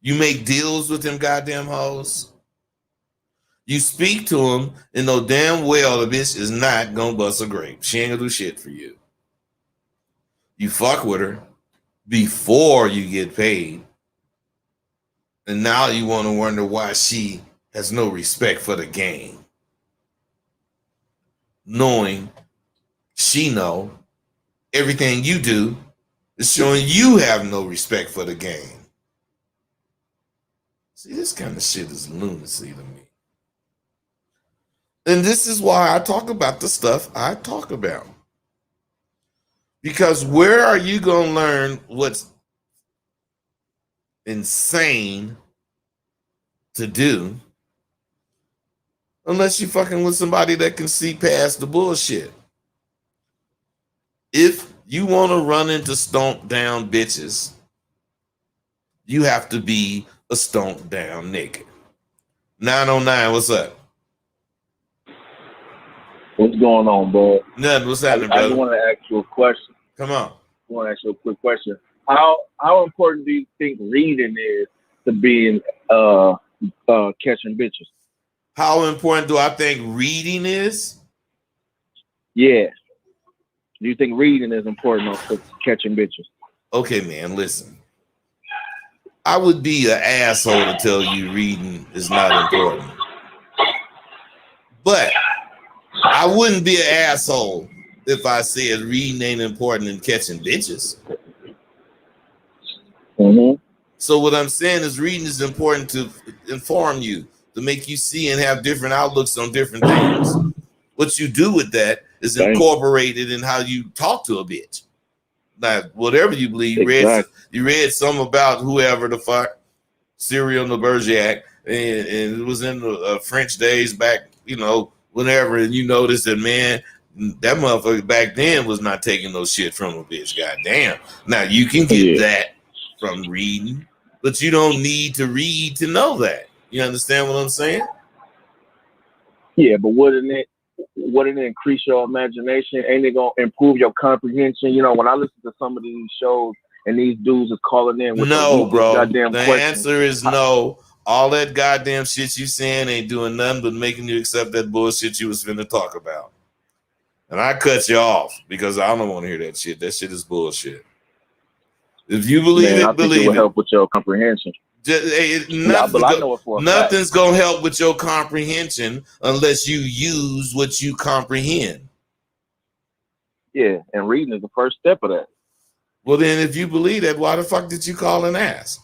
You make deals with them goddamn hoes. You speak to them and know damn well the bitch is not gonna bust a grape. She ain't gonna do shit for you. You fuck with her before you get paid. And now you want to wonder why she has no respect for the game. Knowing she know everything you do is showing you have no respect for the game. See, this kind of shit is lunacy to me. And this is why I talk about the stuff I talk about. Because where are you going to learn what's insane to do unless you fucking with somebody that can see past the bullshit? If you want to run into stomp down bitches, you have to be a stomp down nigga. 909, what's up? What's going on, bro? Nothing. What's happening, I brother? just want to ask you a question. Come on. I want to ask you a quick question. How important do you think reading is to being catching bitches? How important do I think reading is? Yeah. Do you think reading is important for catching bitches? Okay, man, listen. I would be an asshole to tell you reading is not important. But I wouldn't be an asshole if I said reading ain't important in catching bitches. Mm-hmm. So what I'm saying is reading is important to inform you, to make you see and have different outlooks on different things. What you do with that is incorporated in how you talk to a bitch. Now, whatever you believe, you read something about whoever the fuck, Cyril de Bergerac, and it was in the French days back, whenever, and you notice that, man, that motherfucker back then was not taking no shit from a bitch. Goddamn. Now, you can get that from reading, but you don't need to read to know that. You understand what I'm saying? Yeah, but wouldn't it increase your imagination? Ain't it gonna improve your comprehension? When I listen to some of these shows and these dudes is calling in with no, bro. goddamn the questions. Answer is no. All that goddamn shit you saying ain't doing nothing but making you accept that bullshit you was finna talk about. And I cut you off because I don't want to hear that shit. That shit is bullshit. If you believe it, believe it. Will help with your comprehension. Nothing's gonna help with your comprehension unless you use what you comprehend. Yeah, and reading is the first step of that. Well, then, if you believe that, why the fuck did you call and ask?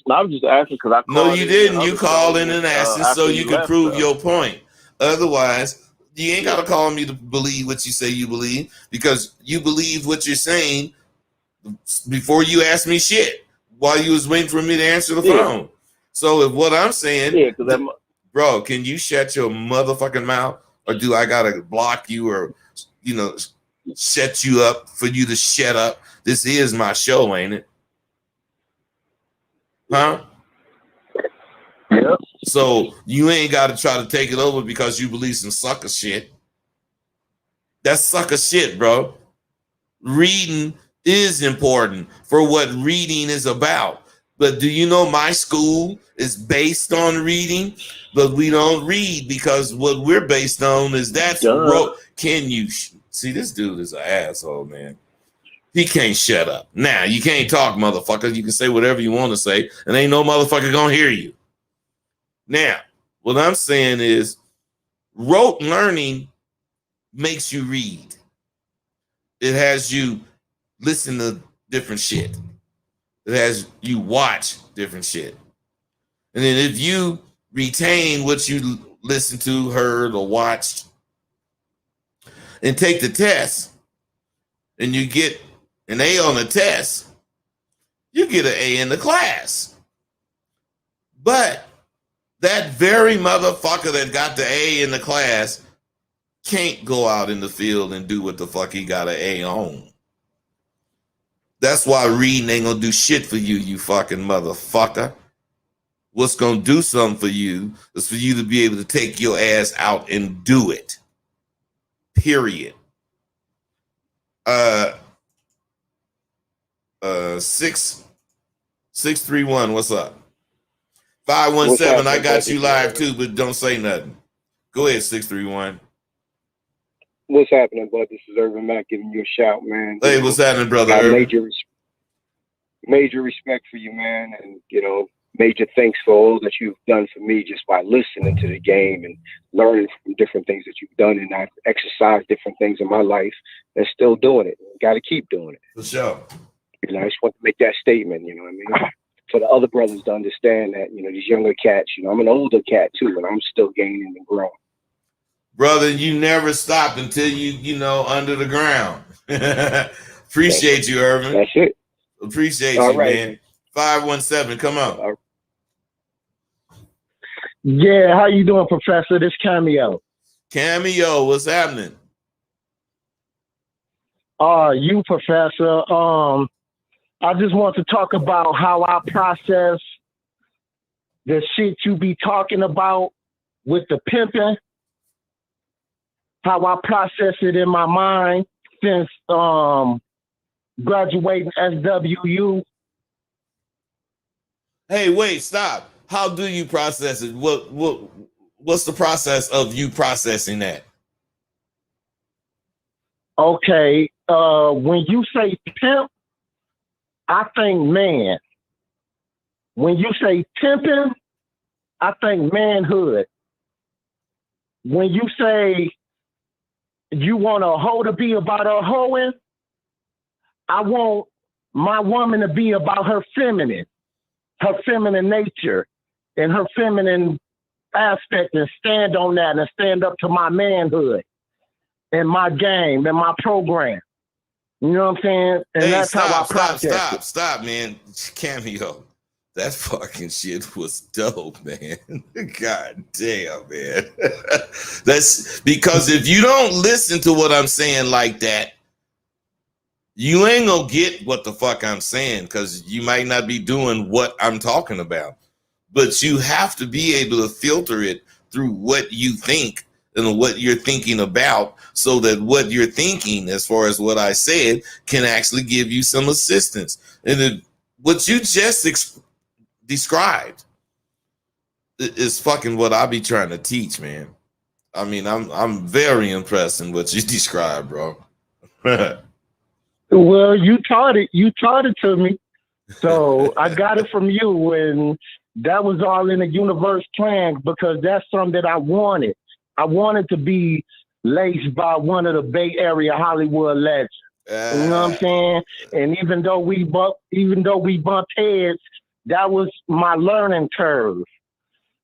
No, I was just asking because I called. No, you didn't. You called in and asked so you could prove your point. Otherwise, you ain't gotta call me to believe what you say you believe, because you believe what you're saying before you asked me shit while you was waiting for me to answer the phone. So if what I'm saying, bro, can you shut your motherfucking mouth, or do I gotta block you or shut you up for you to shut up? This is my show, ain't it? Huh? Yeah. So you ain't got to try to take it over because you believe some sucker shit. That's sucker shit, bro. Reading is important for what reading is about. But do you know my school is based on reading? But we don't read because what we're based on is Can you see, this dude is an asshole, man. He can't shut up. Now, you can't talk, motherfucker. You can say whatever you want to say, and ain't no motherfucker gonna hear you. Now, what I'm saying is rote learning makes you read. It has you listen to different shit. It has you watch different shit. And then if you retain what you listened to, heard, or watched, and take the test, and you get an A on the test, you get an A in the class. But that very motherfucker that got the A in the class can't go out in the field and do what the fuck he got an A on. That's why reading ain't gonna do shit for you, you fucking motherfucker. What's gonna do something for you is for you to be able to take your ass out and do it. Period. 631, what's up? 517, I got you live too, but don't say nothing. Go ahead, 631. What's happening, bud? This is Urban Mac giving you a shout, man. Hey, what's happening, brother? Major respect for you, man, and major thanks for all that you've done for me just by listening to the game and learning from different things that you've done. And I've exercised different things in my life and still doing it. Got to keep doing it. For sure. I just want to make that statement, you know what I mean? For the other brothers to understand that, these younger cats, I'm an older cat too, and I'm still gaining and growing. Brother, you never stopped until you under the ground. Appreciate you, Irvin. That's it. Appreciate you, man. 517, come on. Yeah, how you doing, Professor? This Cameo. Cameo, what's happening? You, Professor. I just want to talk about how I process the shit you be talking about with the pimping, how I process it in my mind since graduating SWU. Hey, wait, stop. How do you process it? What's the process of you processing that? Okay, when you say pimp, I think man. When you say pimping, I think manhood. When you say you want a hoe to be about her hoeing, I want my woman to be about her feminine nature, and her feminine aspect, and stand on that and stand up to my manhood and my game and my program. You know what I'm saying? And Hey, that's how I process stop, man. Cameo. That fucking shit was dope, man. God damn, man. That's because if you don't listen to what I'm saying like that, you ain't gonna get what the fuck I'm saying, because you might not be doing what I'm talking about. But you have to be able to filter it through what you think and what you're thinking about, so that what you're thinking, as far as what I said, can actually give you some assistance. And what you just described is fucking what I be trying to teach, man. I mean, I'm very impressed in what you described, bro. Well, you taught it to me. So I got it from you, and that was all in the universe plan, because that's something that I wanted. I wanted to be laced by one of the Bay Area Hollywood legends. You know what I'm saying? And even though we bumped heads, that was my learning curve.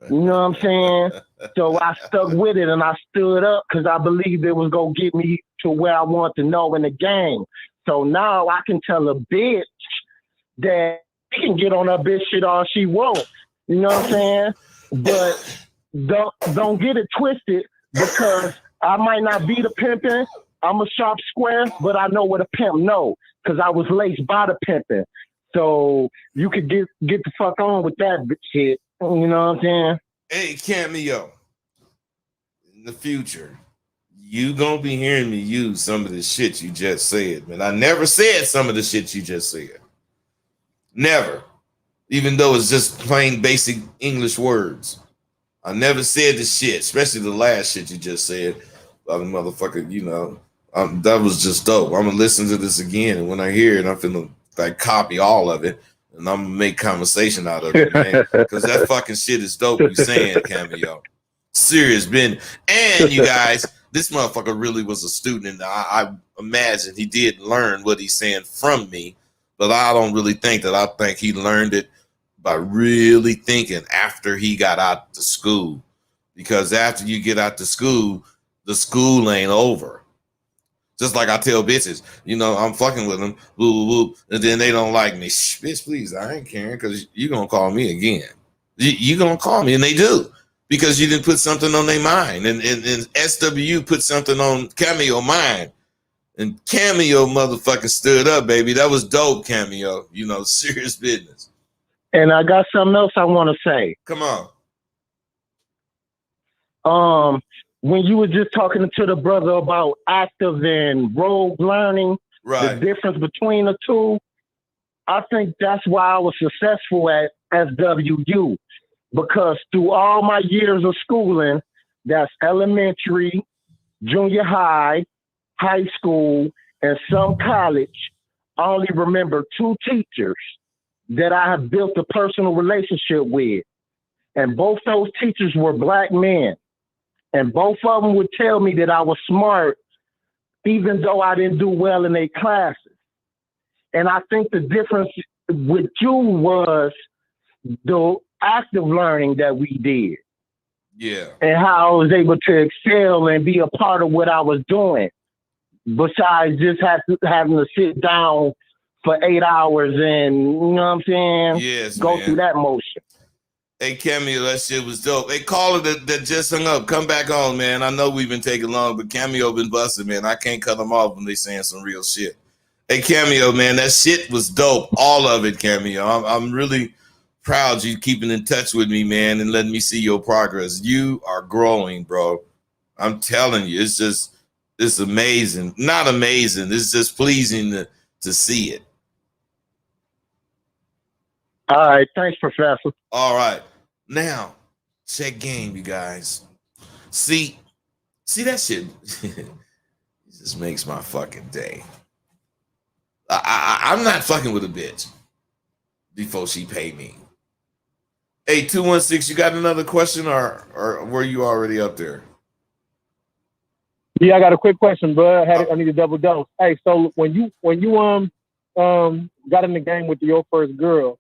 You know what I'm saying? So I stuck with it and I stood up because I believed it was gonna get me to where I want to know in the game. So now I can tell a bitch that she can get on her bitch shit all she wants. You know what I'm saying? But don't get it twisted, because I might not be the pimping. I'm a sharp square, but I know what a pimp know, because I was laced by the pimping. So you could get the fuck on with that shit. You know what I'm saying? Hey, Cameo. In the future, you gonna be hearing me use some of the shit you just said, man. I never said some of the shit you just said. Never. Even though it's just plain basic English words. I never said the shit, especially the last shit you just said. Motherfucker, you know, that was just dope. I'm gonna listen to this again, and when I hear it, I'm finna like copy all of it, and I'm gonna make conversation out of it, man. Because that fucking shit is dope. You saying, Cameo? Serious business. And you guys, this motherfucker really was a student, and I imagine he did learn what he's saying from me, but I don't really think that. I think he learned it by really thinking after he got out to school, because after you get out to school, the school ain't over. Just like I tell bitches, you know, I'm fucking with them, woo, woo, and then they don't like me. Shh, bitch, please, I ain't caring, because you gonna call me again. You gonna call me, and they do, because you didn't put something on their mind, and SWU put something on Cameo mind, and Cameo motherfucker stood up, baby. That was dope, Cameo. You know, serious business. And I got something else I want to say. Come on. When you were just talking to the brother about active and rogue learning, right, the difference between the two, I think that's why I was successful at SWU, because through all my years of schooling, that's elementary, junior high, high school, and some college, I only remember 2 teachers that I have built a personal relationship with. And both those teachers were black men. And both of them would tell me that I was smart, even though I didn't do well in their classes. And I think the difference with you was the active learning that we did. Yeah. And how I was able to excel and be a part of what I was doing, besides just having to sit down for 8 hours and, you know what I'm saying? Yes, go man. through that motion. Hey, Cameo, that shit was dope. Hey, caller that just hung up, come back on, man. I know we've been taking long, but Cameo been busted, man. I can't cut them off when they saying some real shit. Hey, Cameo, man, that shit was dope. All of it, Cameo. I'm really proud you keeping in touch with me, man, and letting me see your progress. You are growing, bro. I'm telling you, it's amazing. Not amazing. It's just pleasing to see it. All right, thanks, Professor. All right. Now, check game, you guys. See that shit it just makes my fucking day. I'm not fucking with a bitch before she pay me. Hey, 216, you got another question or were you already up there? Yeah, I got a quick question, bud. I need a double dose. Hey, so when you got in the game with your first girl,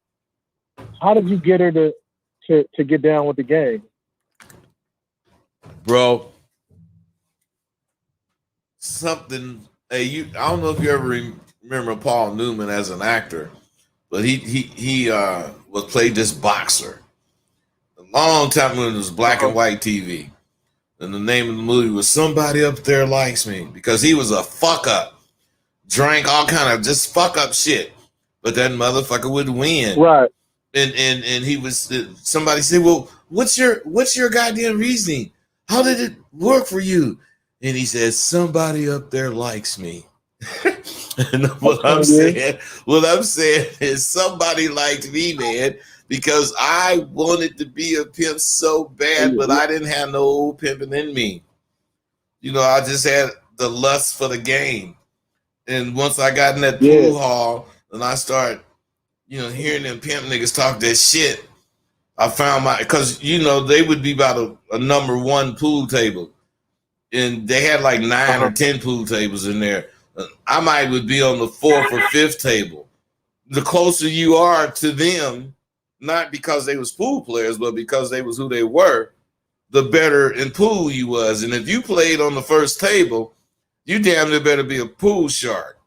how did you get her to get down with the game? Bro, something. Hey, I don't know if you ever remember Paul Newman as an actor, but he was played this boxer a long time when it was black and white TV, and the name of the movie was Somebody Up There Likes Me, because he was a fuck up, drank all kind of just fuck up shit, but that motherfucker would win, right? And he was, somebody said, well, what's your goddamn reasoning? How did it work for you? And he said, somebody up there likes me. And what I'm saying is somebody liked me, man, because I wanted to be a pimp so bad, but I didn't have no old pimping in me. You know, I just had the lust for the game. And once I got in that pool hall and I started, hearing them pimp niggas talk that shit, I found because, they would be about a number one pool table. And they had like 9 or 10 pool tables in there. I would be on the 4th or 5th table. The closer you are to them, not because they was pool players, but because they was who they were, the better in pool you was. And if you played on the first table, you damn near better be a pool shark.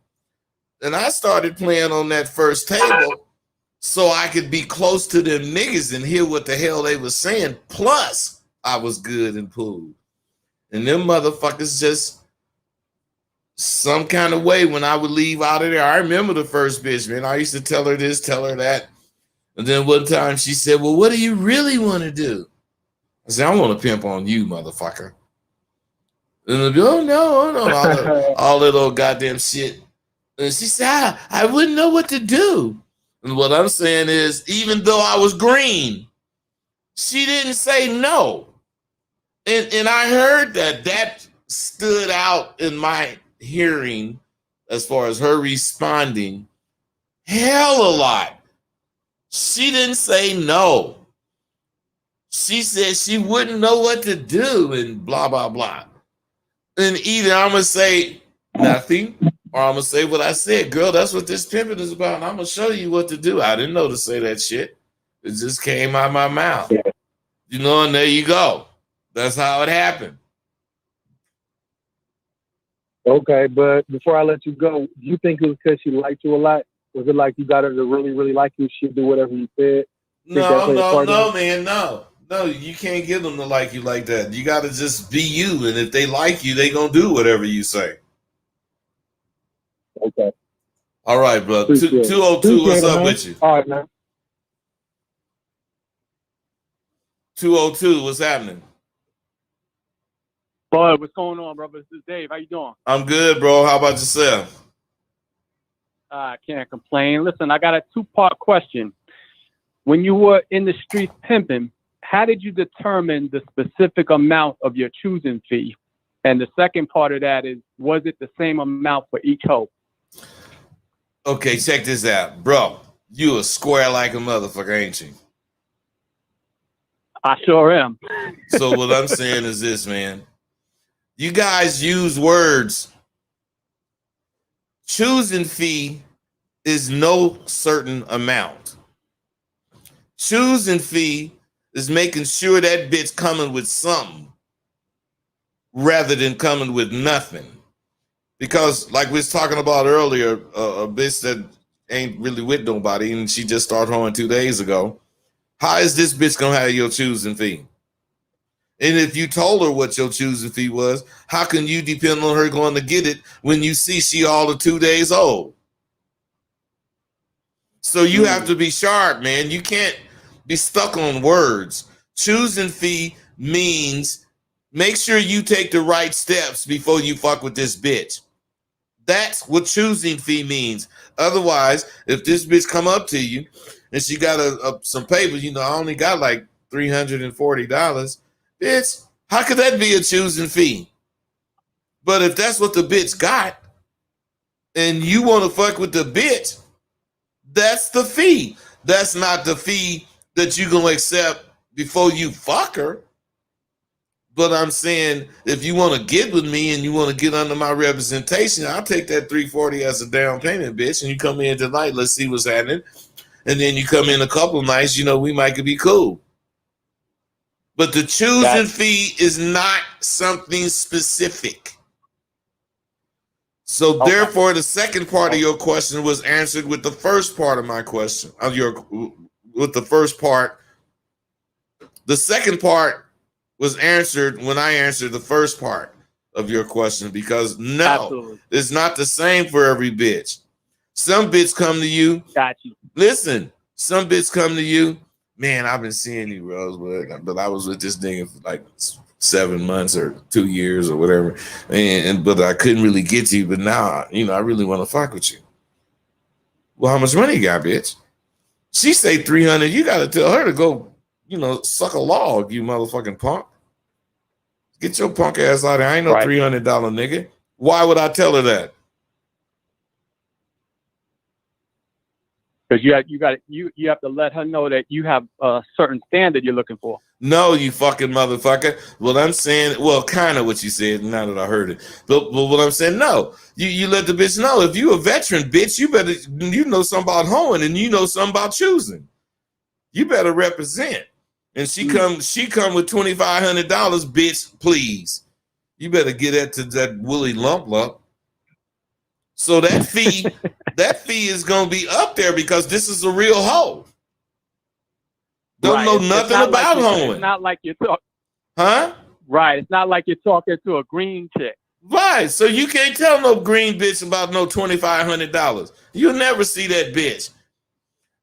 And I started playing on that first table so I could be close to them niggas and hear what the hell they was saying. Plus, I was good in pool. And them motherfuckers just some kind of way when I would leave out of there. I remember the first bitch, man. I used to tell her this, tell her that. And then one time she said, well, what do you really want to do? I said, I want to pimp on you, motherfucker. And they'll be, oh, no. All that old goddamn shit. And she said, I wouldn't know what to do. And what I'm saying is, even though I was green, she didn't say no. And I heard that stood out in my hearing as far as her responding hell a lot. She didn't say no. She said she wouldn't know what to do and blah, blah, blah. And either I'm going to say nothing or I'm going to say what I said. Girl, that's what this pimping is about. And I'm going to show you what to do. I didn't know to say that shit. It just came out of my mouth. And there you go. That's how it happened. Okay, but before I let you go, do you think it was because she liked you a lot? Was it like you got her to really, really like you? She'd do whatever you said? No, man, no. No, you can't get them to like you like that. You got to just be you. And if they like you, they going to do whatever you say. Okay. All right, bro. 202, what's up with you? All right, man. 202, what's happening? Bud, what's going on, brother? This is Dave. How you doing? I'm good, bro. How about yourself? I can't complain. Listen, I got a 2-part question. When you were in the streets pimping, how did you determine the specific amount of your choosing fee? And the second part of that is, was it the same amount for each hoe? Okay, check this out. Bro, you a square like a motherfucker, ain't you? I sure am. So what I'm saying is this, man. You guys use words. Choosing fee is no certain amount. Choosing fee is making sure that bitch coming with something rather than coming with nothing. Because like we was talking about earlier, a bitch that ain't really with nobody and she just started hoeing 2 days ago. How is this bitch gonna have your choosing fee? And if you told her what your choosing fee was, how can you depend on her going to get it when you see she all of 2 days old? So you have to be sharp, man. You can't be stuck on words. Choosing fee means make sure you take the right steps before you fuck with this bitch. That's what choosing fee means. Otherwise, if this bitch come up to you and she got some papers, I only got like $340, bitch, how could that be a choosing fee? But if that's what the bitch got and you want to fuck with the bitch, that's the fee. That's not the fee that you're going to accept before you fuck her. But I'm saying if you want to get with me and you want to get under my representation, I'll take that $340 as a down payment, bitch. And you come in tonight, let's see what's happening. And then you come in a couple of nights, we might could be cool. But the choosing fee is not something specific. So therefore, the second part of your question was answered with the first part of my question. With the first part. The second part was answered when I answered the first part of your question, because no, it's not the same for every bitch. Some bitch come to you. Got you. Listen, some bitch come to you. Man, I've been seeing you, Rosebud, but I was with this nigga for like 7 months or 2 years or whatever, but I couldn't really get to you. But now, I really want to fuck with you. Well, how much money you got, bitch? She say 300. You got to tell her to go, suck a log, you motherfucking punk. Get your punk ass out of here. I ain't no $300 nigga. Why would I tell her that? Because you have to let her know that you have a certain standard you're looking for. No, you fucking motherfucker. Well, I'm saying, kind of what you said, now that I heard it. But what I'm saying, no. You let the bitch know. If you a veteran, bitch, you better, know something about hoeing and you know something about choosing. You better represent. And she come with $2,500, bitch, please. You better get that to that Willie Lump. So that fee, is gonna be up there because this is a real hoe. Don't know nothing about hoeing. It's not like you're talking. Huh? Right. It's not like you're talking to a green chick. Right. So you can't tell no green bitch about no $2,500. You'll never see that bitch.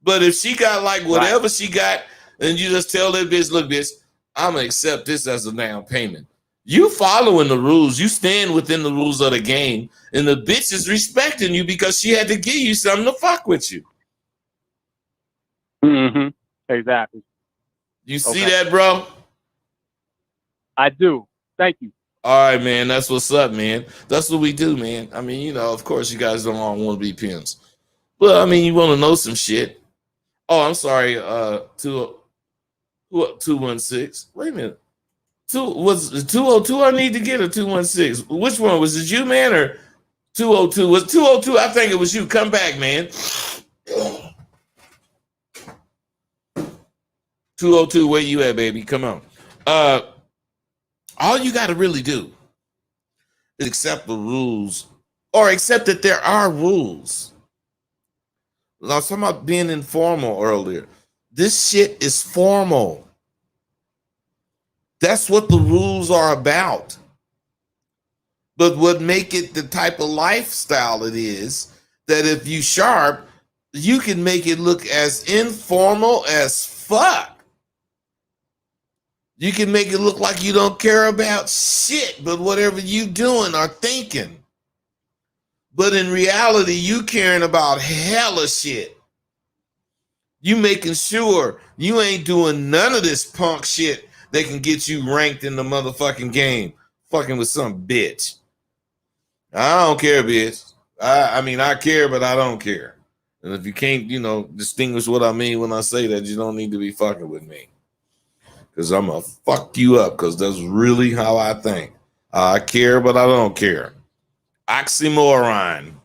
But if she got like whatever she got, and you just tell that bitch, look, bitch, I'm gonna accept this as a down payment. You following the rules, you stand within the rules of the game, and the bitch is respecting you because she had to give you something to fuck with you. Mm-hmm. Exactly. You see that, bro? I do. Thank you. All right, man. That's what's up, man. That's what we do, man. I mean, of course, you guys don't all want to be pimps. Well, I mean, you want to know some shit. Oh, I'm sorry. 216. Wait a minute. Was it 202 I need to get, or 216? Which one was it, you, man, or 202? Was 202? I think it was you. Come back, man. 202, where you at, baby? Come on. All you got to really do is accept the rules, or accept that there are rules. I was talking about being informal earlier. This shit is formal. That's what the rules are about. But what make it the type of lifestyle it is, that if you sharp, you can make it look as informal as fuck. You can make it look like you don't care about shit, but whatever you doing or thinking. But in reality, you caring about hella shit. You making sure you ain't doing none of this punk shit that can get you ranked in the motherfucking game. Fucking with some bitch. I don't care, bitch. I mean, I care, but I don't care. And if you can't, distinguish what I mean when I say that, you don't need to be fucking with me. Because I'm going to fuck you up, because that's really how I think. I care, but I don't care. Oxymoron.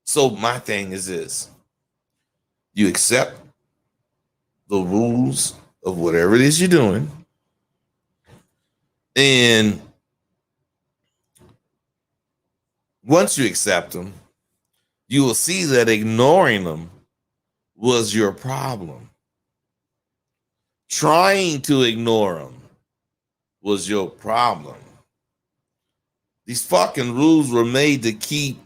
So my thing is this. You accept the rules of whatever it is you're doing. And once you accept them, you will see that ignoring them was your problem. Trying to ignore them was your problem. These fucking rules were made to keep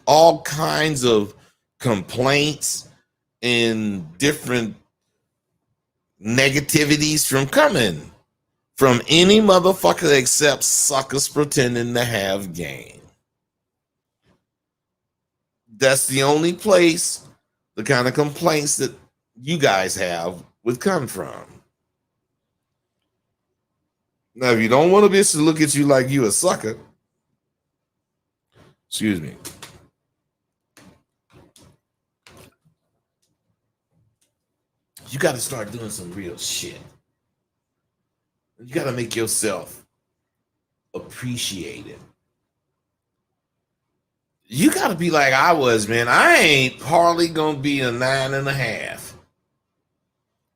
all kinds of complaints and different negativities from coming from any motherfucker except suckers pretending to have game. That's the only place the kind of complaints that you guys have would come from. Now, if you don't want a bitch to look at you like you a sucker, excuse me, you got to start doing some real shit. You got to make yourself appreciated. You got to be like I was, man. I ain't hardly going to be a 9.5.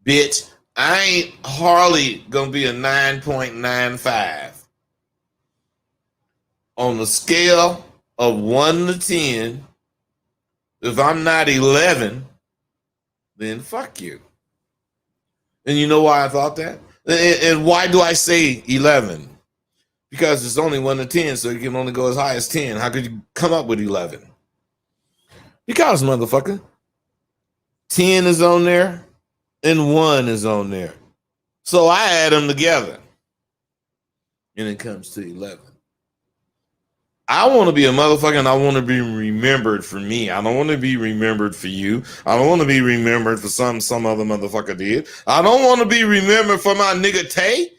Bitch, I ain't hardly going to be a 9.95. On the scale of 1 to 10, if I'm not 11, then fuck you. And you know why I thought that? And why do I say 11? Because it's only 1 to 10, so you can only go as high as 10. How could you come up with 11? Because, motherfucker, 10 is on there and 1 is on there. So I add them together. And it comes to 11. I want to be a motherfucker and I want to be remembered for me. I don't want to be remembered for you. I don't want to be remembered for some other motherfucker did. I don't want to be remembered for my nigga Tay.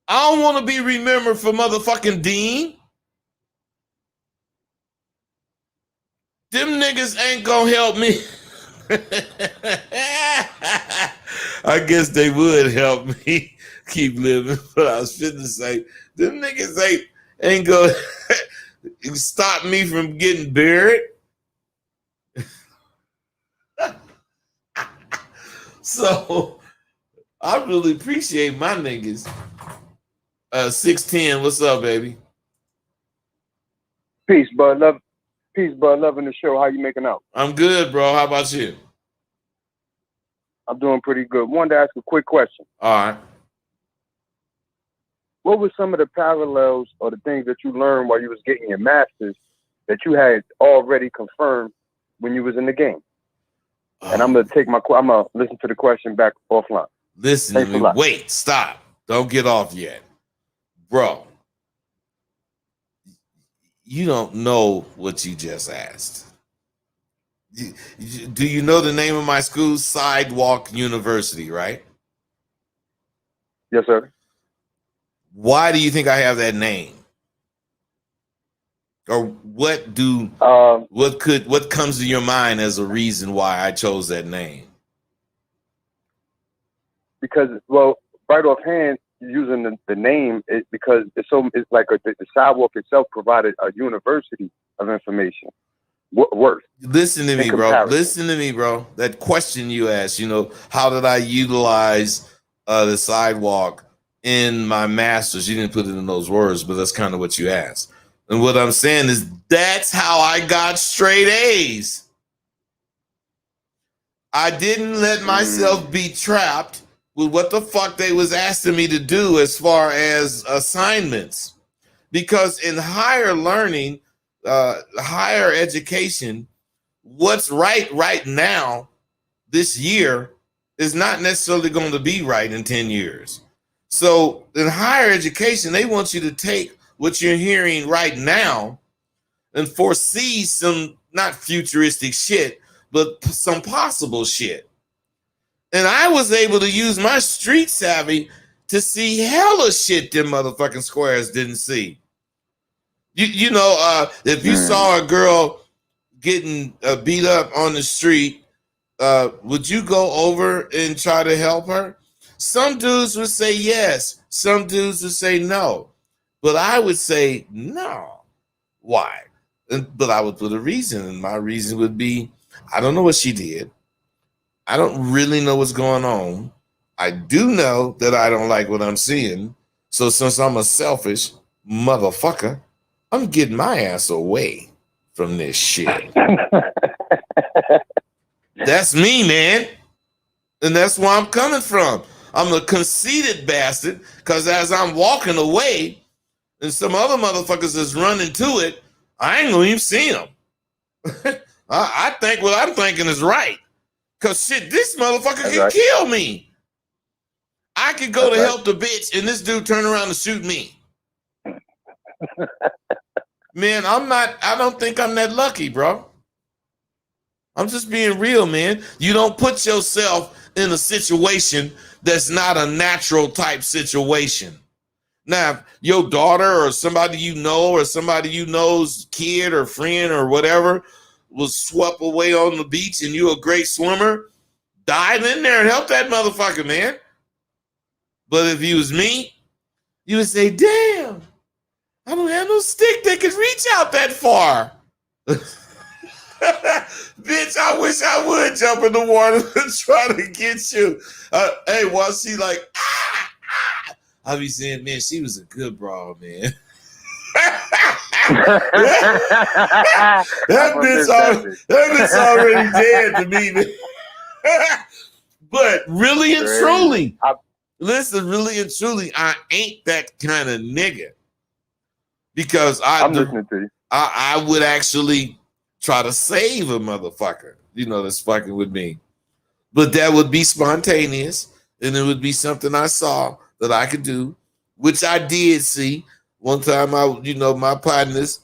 I don't want to be remembered for motherfucking Dean. Them niggas ain't gonna help me. I guess they would help me keep living, but I was finna say, them niggas ain't gonna stop me from getting buried. So I really appreciate my niggas. 610, what's up, baby? Peace, bud. Peace, bud. Loving the show. How you making out? I'm good, bro. How about you? I'm doing pretty good. Wanted to ask a quick question. All right. What were some of the parallels or the things that you learned while you was getting your master's that you had already confirmed when you was in the game? And I'm gonna listen to the question back offline. Listen to me. Wait, stop. Don't get off yet. Bro, you don't know what you just asked. Do you know the name of my school? Sidewalk University, right? Yes, sir. Why do you think I have that name? Or what comes to your mind as a reason why I chose that name? Because, well, right offhand, using the name, because it's like the sidewalk itself provided a university of information. Worth. Listen to me, bro. Listen to me, bro. That question you asked, how did I utilize the sidewalk in my master's? You didn't put it in those words, but that's kind of what you asked. And what I'm saying is that's how I got straight A's. I didn't let myself be trapped with what the fuck they was asking me to do as far as assignments. Because in higher learning, higher education, what's right now, this year, is not necessarily going to be right in 10 years. So in higher education, they want you to take what you're hearing right now and foresee some not futuristic shit, but some possible shit. And I was able to use my street savvy to see hella shit them motherfucking squares didn't see. If you saw a girl getting beat up on the street, would you go over and try to help her? Some dudes would say yes. Some dudes would say no. But I would say no. Why? But I would put a reason, and my reason would be, I don't know what she did. I don't really know what's going on. I do know that I don't like what I'm seeing. So since I'm a selfish motherfucker, I'm getting my ass away from this shit. That's me, man. And that's where I'm coming from. I'm a conceited bastard because as I'm walking away and some other motherfuckers is running to it, I ain't gonna even see them. I think what I'm thinking is right. Because shit, this motherfucker can kill me. I could go to help the bitch and this dude turn around and shoot me. Man, I don't think I'm that lucky, bro. I'm just being real, man. You don't put yourself in a situation that's not a natural type situation. Now, if your daughter or somebody you know or somebody you know's kid or friend or whatever was swept away on the beach and you're a great swimmer, dive in there and help that motherfucker, man. But if you was me, you would say, damn, I don't have no stick that can reach out that far. Bitch, I wish I would jump in the water and try to get you. Hey, while she like, I be saying, man, she was a good broad, man. that bitch already dead to me, man. But really and truly, listen, really and truly, I ain't that kind of nigga. Because I'm listening to you. I would actually try to save a motherfucker, that's fucking with me. But that would be spontaneous, and it would be something I saw that I could do, which I did see. One time my partners,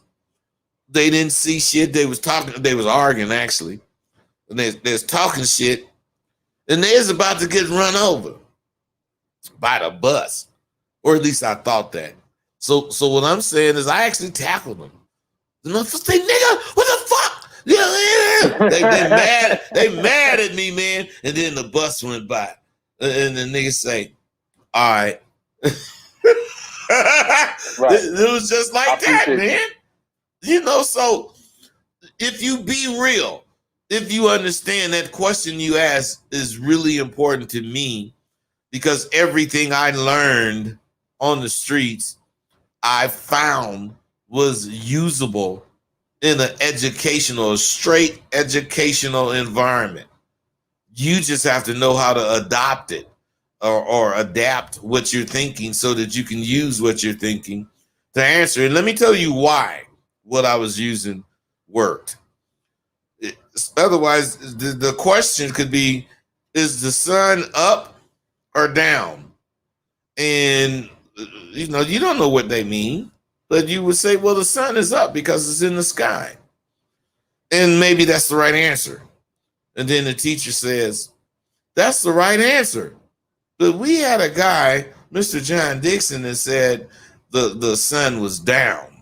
they didn't see shit. They was arguing actually. And they was talking shit. And they was about to get run over by the bus. Or at least I thought that. So what I'm saying is I actually tackled them. The motherfuckers say, nigga, what the fuck? They mad at me, man. And then the bus went by. And the nigga say, all right. It was just like that, man. So if you be real, if you understand that question you asked is really important to me, because everything I learned on the streets, I found was usable in an straight educational environment. You just have to know how to adopt it or adapt what you're thinking so that you can use what you're thinking to answer. And let me tell you why what I was using worked. Otherwise, the question could be, is the sun up or down? And, you don't know what they mean, but you would say, well, the sun is up because it's in the sky. And maybe that's the right answer. And then the teacher says, that's the right answer. But we had a guy, Mr. John Dixon, that said the sun was down.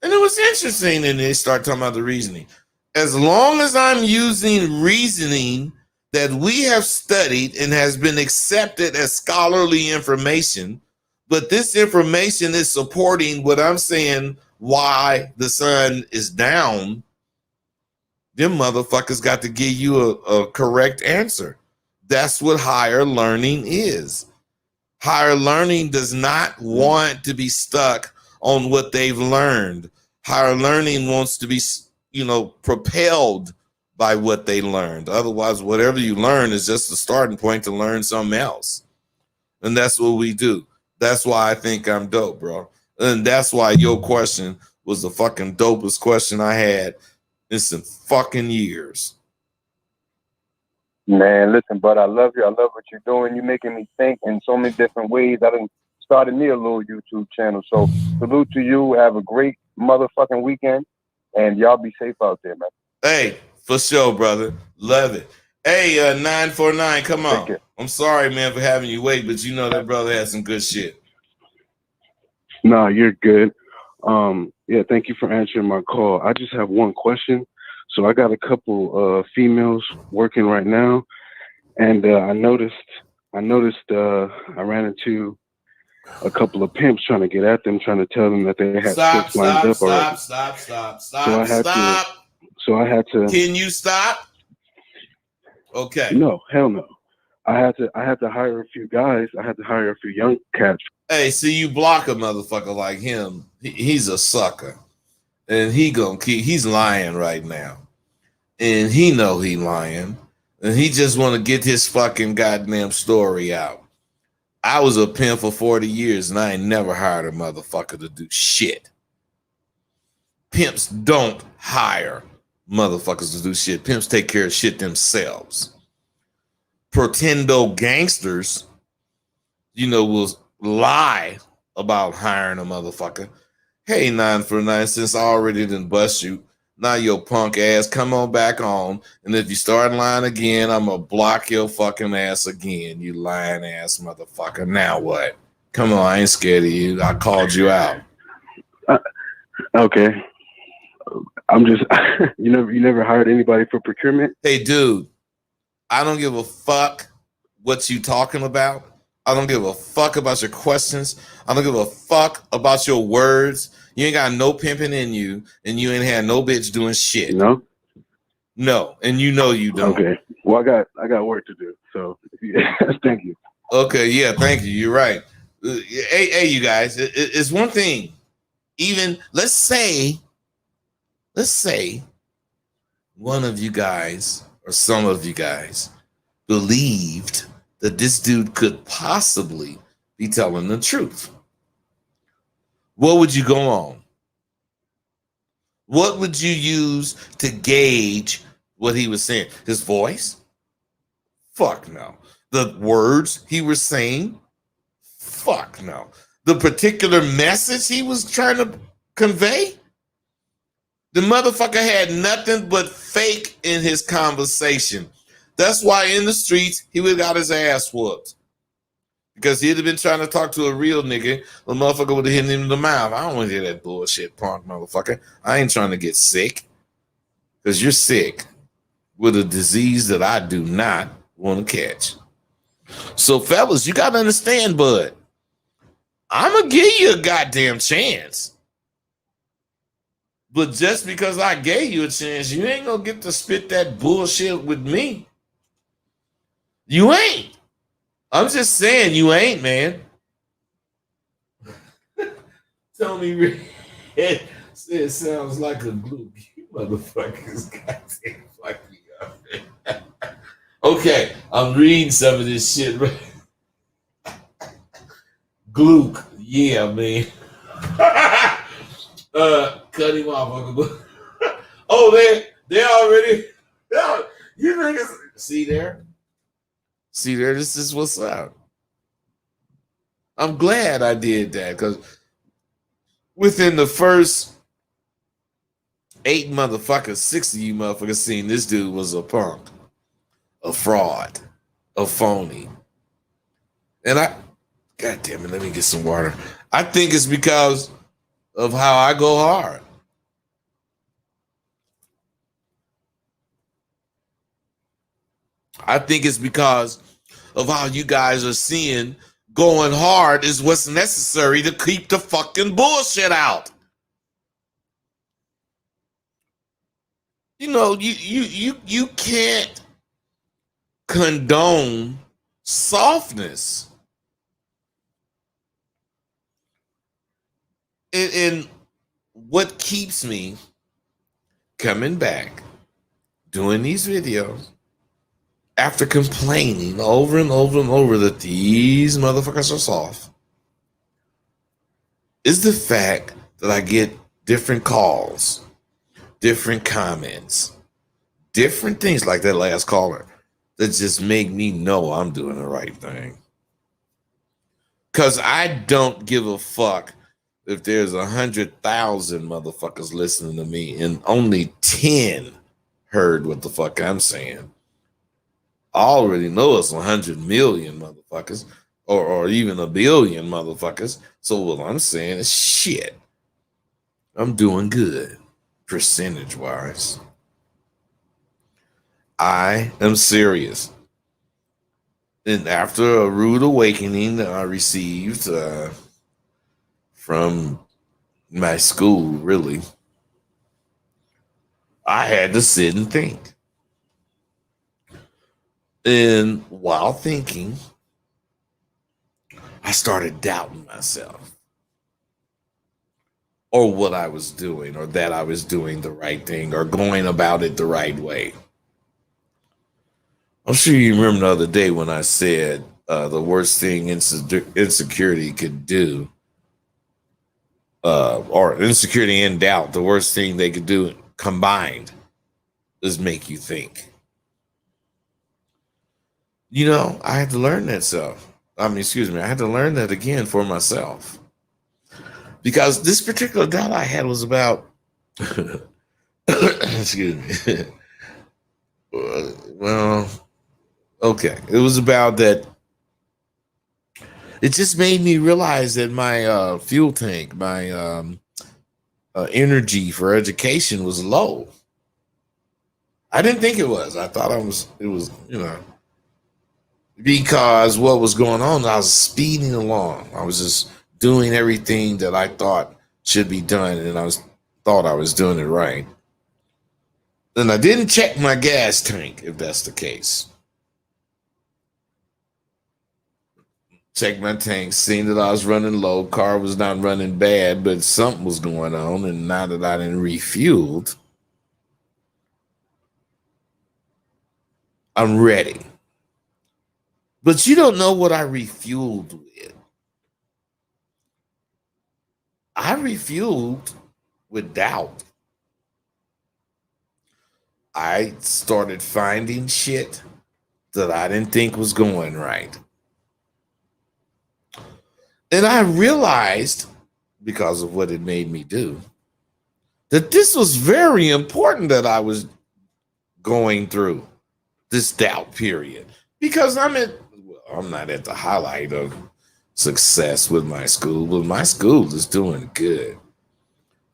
And it was interesting, and they start talking about the reasoning. As long as I'm using reasoning that we have studied and has been accepted as scholarly information, but this information is supporting what I'm saying, why the sun is down, them motherfuckers got to give you a correct answer. That's what higher learning is. Higher learning does not want to be stuck on what they've learned. Higher learning wants to be, propelled by what they learned. Otherwise, whatever you learn is just a starting point to learn something else. And that's what we do. That's why I think I'm dope, bro. And that's why your question was the fucking dopest question I had in some fucking years. Man, listen, bud, I love you. I love what you're doing. You're making me think in so many different ways. I done started me a little YouTube channel. So salute to you. Have a great motherfucking weekend. And y'all be safe out there, man. Hey, for sure, brother. Love it. Hey, 949, come on. I'm sorry, man, for having you wait, but that brother had some good shit. Nah, you're good. Yeah, thank you for answering my call. I just have one question. So I got a couple females working right now, and I noticed I ran into a couple of pimps trying to get at them, trying to tell them that they had chicks lined up already. Stop. So I had to. Can you stop? Okay. No, hell no. I had to hire a few guys. I had to hire a few young cats. Hey, see, you block a motherfucker like him. He's a sucker. And he's lying right now. And he know he lying. And he just want to get his fucking goddamn story out. I was a pimp for 40 years and I ain't never hired a motherfucker to do shit. Pimps don't hire motherfuckers to do shit. Pimps take care of shit themselves. Pretendo gangsters, will lie about hiring a motherfucker. Hey, 9 for 9, since I already didn't bust you, now your punk ass, come on back on. And if you start lying again, I'm going to block your fucking ass again, you lying ass motherfucker. Now what? Come on, I ain't scared of you. I called you out. Okay. I'm just, you never hired anybody for procurement? Hey, dude, I don't give a fuck what you talking about. I don't give a fuck about your questions. I don't give a fuck about your words. You ain't got no pimping in you, and you ain't had no bitch doing shit. No? No, and you know you don't. Okay. Well, I got work to do, so thank you. Okay, yeah, thank you. You're right. Hey, you guys, it's one thing. Even, let's say one of you guys or some of you guys believed that this dude could possibly be telling the truth. What would you go on? What would you use to gauge what he was saying? His voice? Fuck no. The words he was saying? Fuck no. The particular message he was trying to convey? The motherfucker had nothing but fake in his conversation. That's why in the streets, he would have got his ass whooped. Because he'd have been trying to talk to a real nigga, the motherfucker would have hit him in the mouth. I don't want to hear that bullshit, punk motherfucker. I ain't trying to get sick. Because you're sick with a disease that I do not want to catch. So, fellas, you got to understand, bud. I'm going to give you a goddamn chance. But just because I gave you a chance, you ain't going to get to spit that bullshit with me. You ain't. I'm just saying you ain't, man. Tony Red said sounds like a glue. You motherfuckers goddamn fuck me up. Okay, I'm reading some of this shit. Gluck, yeah, man. Cut him off. Oh, they already. You niggas see there? See there, this is what's up. I'm glad I did that because within the first 8 motherfuckers, 6 of you motherfuckers seen this dude was a punk, a fraud, a phony. And God damn it, let me get some water. I think it's because of how I go hard. I think it's because of how you guys are seeing going hard is what's necessary to keep the fucking bullshit out. You can't condone softness. And what keeps me coming back, doing these videos, after complaining over and over and over that these motherfuckers are soft, is the fact that I get different calls, different comments, different things like that last caller that just make me know I'm doing the right thing. Because I don't give a fuck if there's 100,000 motherfuckers listening to me and only 10 heard what the fuck I'm saying. I already know it's 100 million motherfuckers or even a billion motherfuckers. So what I'm saying is shit. I'm doing good percentage-wise. I am serious. And after a rude awakening that I received from my school, really, I had to sit and think. And while thinking, I started doubting myself or what I was doing or that I was doing the right thing or going about it the right way. I'm sure you remember the other day when I said the worst thing insecurity could do, or insecurity and doubt, the worst thing they could do combined is make you think. You know, I had to learn that I had to learn that again for myself. Because this particular doubt I had was about, excuse me. Well, okay. It was about that. It just made me realize that my fuel tank, my energy for education was low. I didn't think it was. I thought it was, because what was going on, I was speeding along. I was just doing everything that I thought should be done, and thought I was doing it right. And I didn't check my gas tank, if that's the case. Checked my tank, seen that I was running low. Car was not running bad, but something was going on. And now that I didn't refueled, I'm ready. But you don't know what I refueled with. I refueled with doubt. I started finding shit that I didn't think was going right. And I realized, because of what it made me do, that this was very important that I was going through this doubt period. Because I'm not at the highlight of success with my school, but my school is doing good.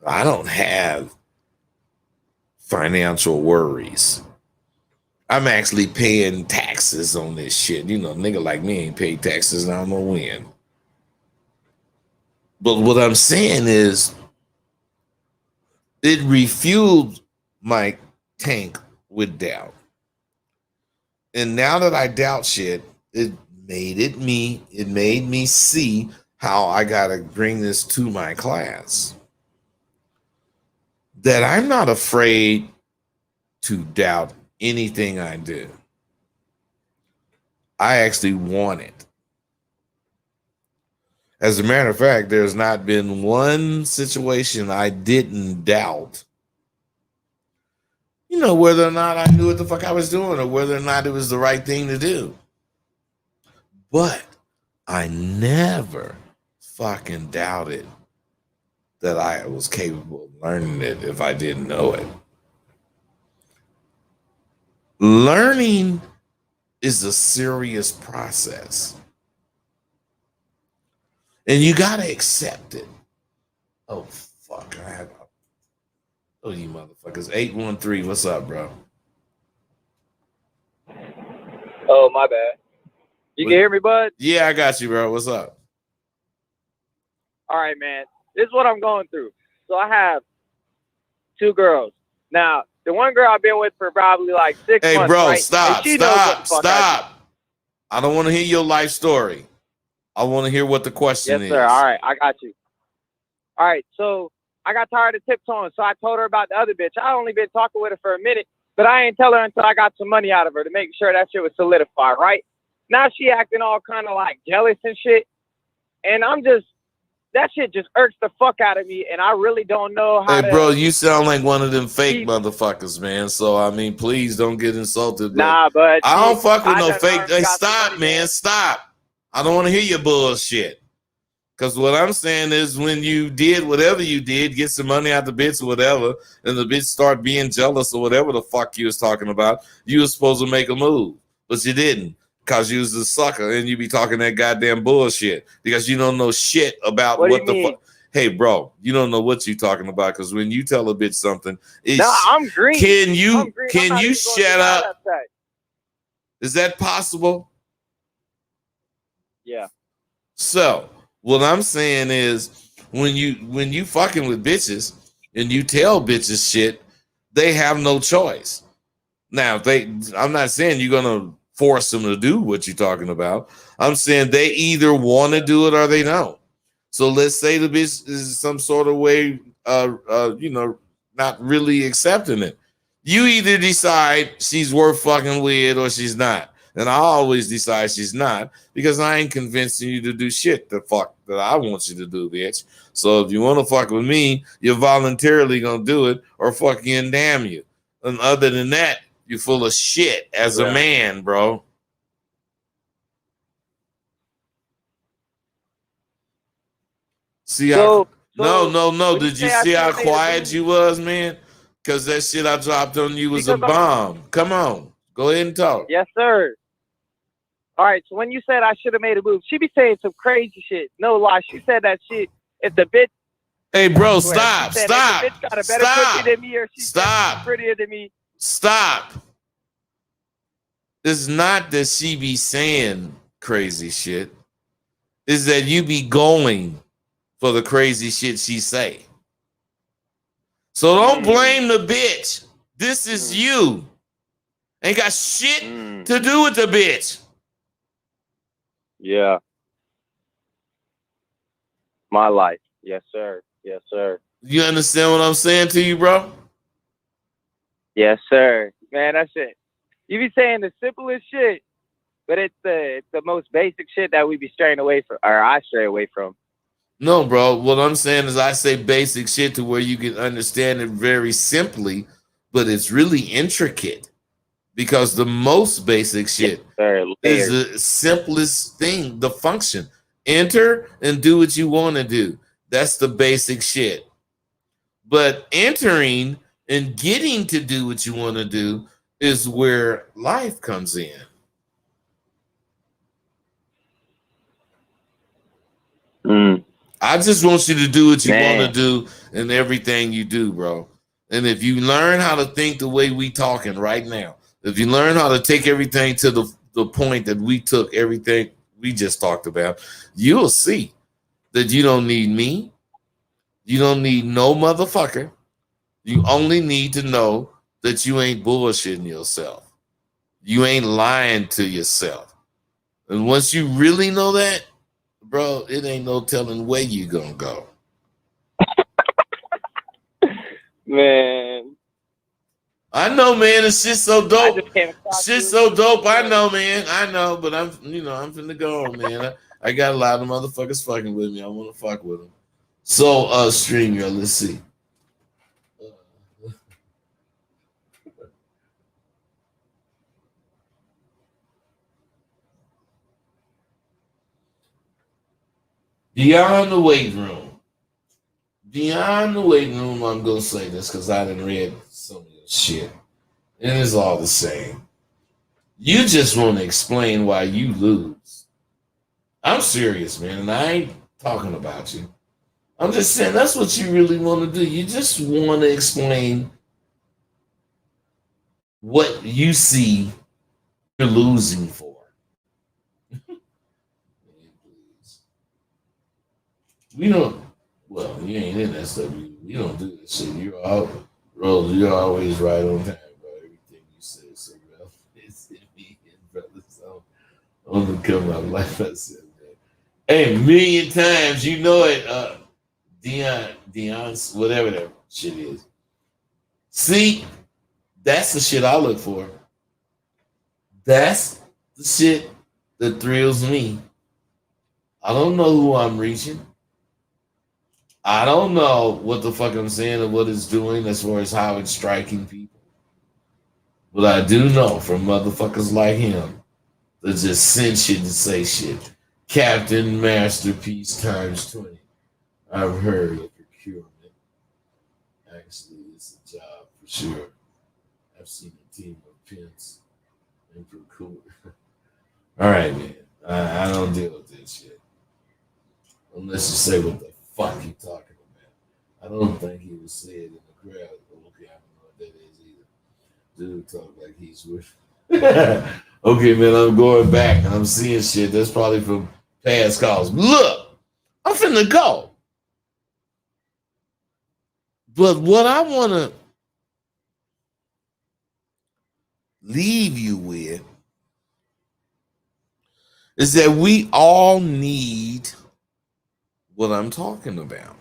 I don't have financial worries. I'm actually paying taxes on this shit. You know, nigga like me ain't paid taxes and I don't know when. But what I'm saying is it refueled my tank with doubt. And now that I doubt shit, it made me see how I gotta bring this to my class. That I'm not afraid to doubt anything I do. I actually want it. As a matter of fact, there's not been one situation I didn't doubt. You know, whether or not I knew what the fuck I was doing or whether or not it was the right thing to do. But I never fucking doubted that I was capable of learning it if I didn't know it. Learning is a serious process. And you got to accept it. Oh, fuck. Oh, you motherfuckers. 813, what's up, bro? Oh, my bad. You can hear me, bud? Yeah, I got you, bro. What's up? All right, man. This is what I'm going through. So I have 2 girls. Now, the one girl I've been with for probably like 6 months. Hey, bro, right? stop. I don't want to hear your life story. I want to hear what the question is. Yes, sir. All right, I got you. All right, so I got tired of tiptoeing, so I told her about the other bitch. I only been talking with her for a minute, but I ain't tell her until I got some money out of her to make sure that shit was solidified, right? Now she acting all kind of like jealous and shit, and that shit just irks the fuck out of me, and I really don't know how to... Hey, bro, you sound like one of them fake motherfuckers, man. So, I mean, please don't get insulted. Nah, but... I don't fuck with no fake... Hey, stop, man. Stop. I don't want to hear your bullshit. Because what I'm saying is when you did whatever you did, get some money out the bitch or whatever, and the bitch start being jealous or whatever the fuck you was talking about, you was supposed to make a move. But you didn't. Because you was a sucker and you be talking that goddamn bullshit. Because you don't know shit about what the fuck. Hey, bro, you don't know what you talking about. Because when you tell a bitch something, I'm green. Can you shut up? Is that possible? Yeah. So what I'm saying is when you fucking with bitches and you tell bitches shit, they have no choice. Now I'm not saying you're gonna force them to do what you're talking about. I'm saying they either want to do it or they don't. So let's say the bitch is some sort of way not really accepting it. You either decide she's worth fucking with or she's not. And I always decide she's not because I ain't convincing you to do shit the fuck that I want you to do, bitch. So if you want to fuck with me, you're voluntarily gonna do it or fucking damn you. And other than that, you're full of shit as a man, bro. See how no. Did you see how quiet you was, man? Because that shit I dropped on you was a bomb. Come on. Go ahead and talk. Yes, sir. All right, so when you said I should have made a move, she be saying some crazy shit. No lie. She said that shit. If the bitch. Hey, bro, stop. If the bitch got a better pussy than me or she's prettier than me. Stop. It's not that she be saying crazy shit. It's that you be going for the crazy shit she say. So don't blame the bitch. This is you. Ain't got shit to do with the bitch. Yeah. My life. Yes, sir. Yes, sir. You understand what I'm saying to you, bro? Yes, sir. Man, that's it. You be saying the simplest shit, but it's the most basic shit that we be straying away from, or I stray away from. No, bro. What I'm saying is I say basic shit to where you can understand it very simply, but it's really intricate. Because the most basic shit is the simplest thing, the function. Enter and do what you want to do. That's the basic shit. But entering and getting to do what you want to do is where life comes in. I just want you to do what you want to do in everything you do, bro. And if you learn how to think the way we talking right now, if you learn how to take everything to the point that we took everything we just talked about, you'll see that you don't need me. You don't need no motherfucker. You only need to know that you ain't bullshitting yourself. You ain't lying to yourself. And once you really know that, bro, it ain't no telling where you gonna go. Man. I know, man. It's just so dope. Shit's so dope. I know, man. I know, but I'm finna go on, man. I got a lot of motherfuckers fucking with me. I want to fuck with them. So, stream, yo, let's see. Beyond the weight room. Beyond the weight room, I'm gonna say this because I done read some of this shit. And it's all the same. You just want to explain why you lose. I'm serious, man, and I ain't talking about you. I'm just saying that's what you really want to do. You just want to explain what you see you're losing for. We don't. Well, you ain't in that stuff. You don't do this shit. You're always right on time, bro. Everything you say is so relevant. It's in me, brother. So I'm gonna come out like I said, man. Hey, million times, you know it. Dion's whatever that shit is. See, that's the shit I look for. That's the shit that thrills me. I don't know who I'm reaching. I don't know what the fuck I'm saying or what it's doing as far as how it's striking people. But I do know from motherfuckers like him that just send shit to say shit. Captain Masterpiece times 20. I've heard of procurement. Actually, it's a job for sure. I've seen a team of pimps and procure. All right, man. I don't deal with this shit. Unless you say what the fuck you talking about. I don't think he was said in the crowd. Okay, I don't know what that is either. Dude talk like he's with. Okay, man, I'm going back and I'm seeing shit. That's probably from past calls. Look, I'm finna go. But what I want to leave you with is that we all need what I'm talking about.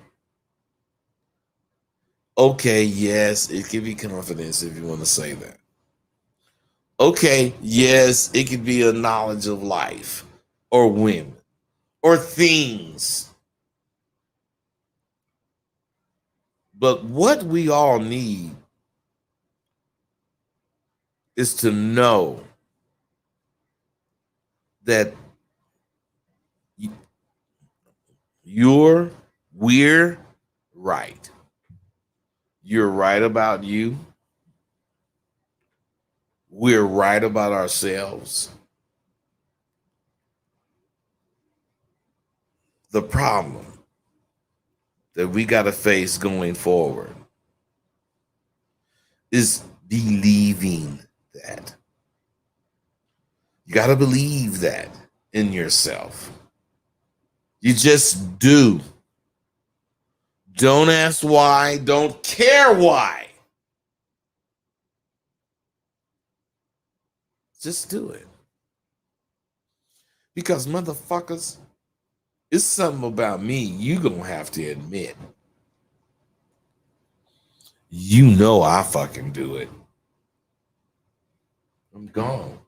Okay, yes, it can be confidence if you want to say that. Okay, yes, it could be a knowledge of life or women or things. But what we all need is to know that we're right. You're right about you. We're right about ourselves. The problem that we got to face going forward is believing that. You got to believe that in yourself. You just do. Don't ask why. Don't care why. Just do it. Because motherfuckers, it's something about me you gonna have to admit. You know I fucking do it. I'm gone.